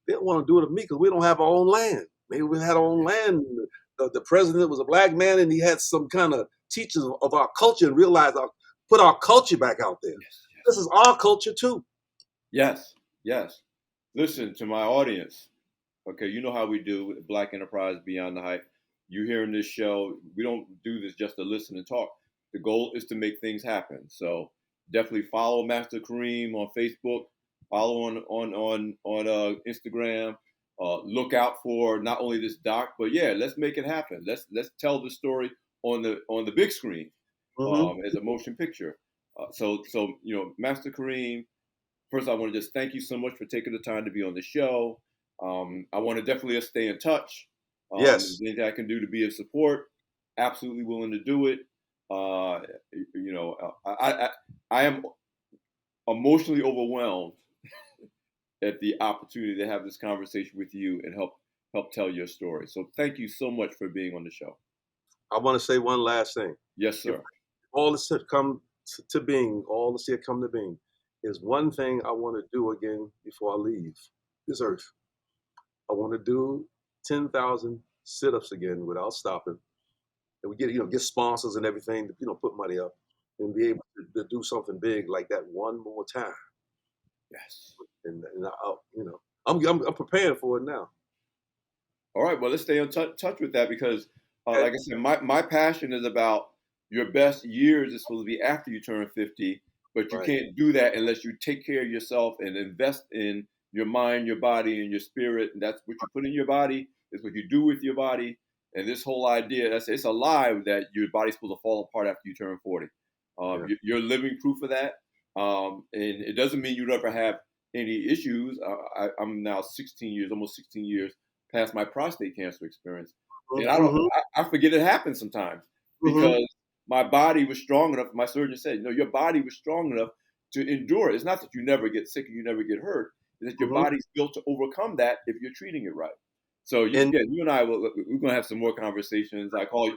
A: They don't want to do it to me because we don't have our own land. Maybe we had our own land. The president was a black man and he had some kind of teachers of our culture and realized put our culture back out there. Yes. This is our culture too.
B: Yes. Listen to my audience. Okay, you know how we do with Black Enterprise Beyond the Hype. You hearing this show, we don't do this just to listen and talk. The goal is to make things happen. So definitely follow Master Karriem on Facebook, follow on Instagram. Look out for not only this doc, but let's make it happen. Let's tell the story on the big screen as a motion picture. So Master Karriem, first I want to just thank you so much for taking the time to be on the show. I want to definitely stay in touch.
A: Yes.
B: Anything I can do to be of support, absolutely willing to do it. I am emotionally overwhelmed at the opportunity to have this conversation with you and help tell your story. So thank you so much for being on the show.
A: I want to say one last thing.
B: Yes, sir.
A: If all this come to being, all to see it come to being, is one thing I want to do again before I leave this earth. I want to do 10,000 sit-ups again without stopping. And we get sponsors and everything, put money up and be able to do something big like that one more time.
B: Yes.
A: And I'm preparing for it now.
B: All right, well, let's stay in touch with that because,
A: Okay.
B: like I said, my passion is about your best years is supposed to be after you turn 50, but you
A: Right.
B: can't do that unless you take care of yourself and invest in your mind, your body, and your spirit. And that's what you put in your body, is what you do with your body. And this whole idea, it's a lie that your body's supposed to fall apart after you turn 40.
A: Yeah.
B: You're living proof of that. And it doesn't mean you never have any issues. I'm now 16 years, almost 16 years past my prostate cancer experience. And I forget it happens sometimes because my body was strong enough. My surgeon said, your body was strong enough to endure it. It's not that you never get sick and you never get hurt. It's that your body's built to overcome that if you're treating it right. So you and I, we're going to have some more conversations. I call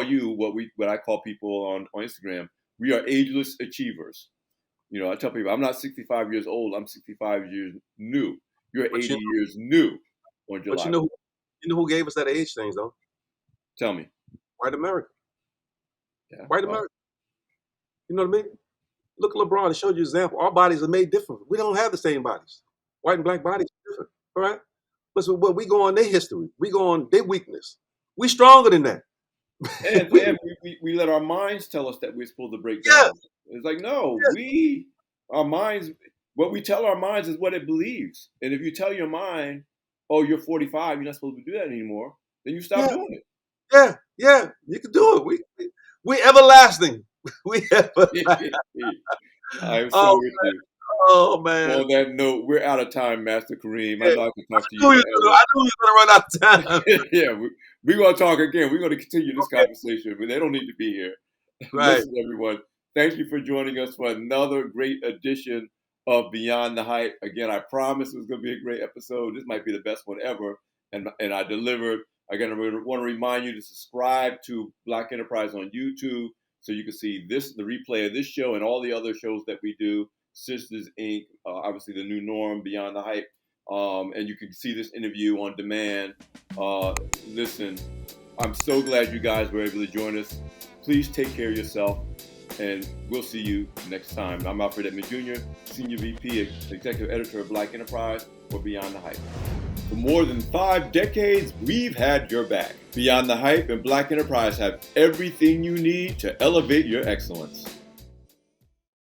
B: you what I call people on Instagram. We are ageless achievers. I tell people I'm not 65 years old. I'm 65 years new. You're 80 years new on July.
A: But you know who gave us that age thing, though?
B: Tell me.
A: White America.
B: Yeah.
A: White America. You know what I mean? Look at LeBron. It showed you an example. Our bodies are made different. We don't have the same bodies. White and black bodies are different. All right? But we go on their history. We go on their weakness. We stronger than that.
B: And we let our minds tell us that we're supposed to break down.
A: Yes.
B: It's like, no,
A: Yes.
B: our minds, what we tell our minds is what it believes. And if you tell your mind, oh, you're 45, you're not supposed to do that anymore, then you stop doing it.
A: Yeah, you can do it. We everlasting. We everlasting.
B: I'm so with you.
A: Oh man.
B: On that note, we're out of time, Master Karriem. I'd like to talk to you.
A: I knew he was gonna run out of time.
B: Yeah, we're gonna talk again. We're gonna continue this conversation, but they don't need to be here.
A: Right.
B: Listen, everyone. Thank you for joining us for another great edition of Beyond the Hype. Again, I promise it was going to be a great episode. This might be the best one ever, and I delivered. Again, I want to remind you to subscribe to Black Enterprise on YouTube so you can see the replay of this show and all the other shows that we do. Sisters Inc., obviously the new norm, Beyond the Hype, and you can see this interview on demand. Listen, I'm so glad you guys were able to join us. Please take care of yourself, and we'll see you next time. I'm Alfred Edmond Jr., Senior VP, Executive Editor of Black Enterprise for Beyond the Hype. For more than 5 decades, we've had your back. Beyond the Hype and Black Enterprise have everything you need to elevate your excellence.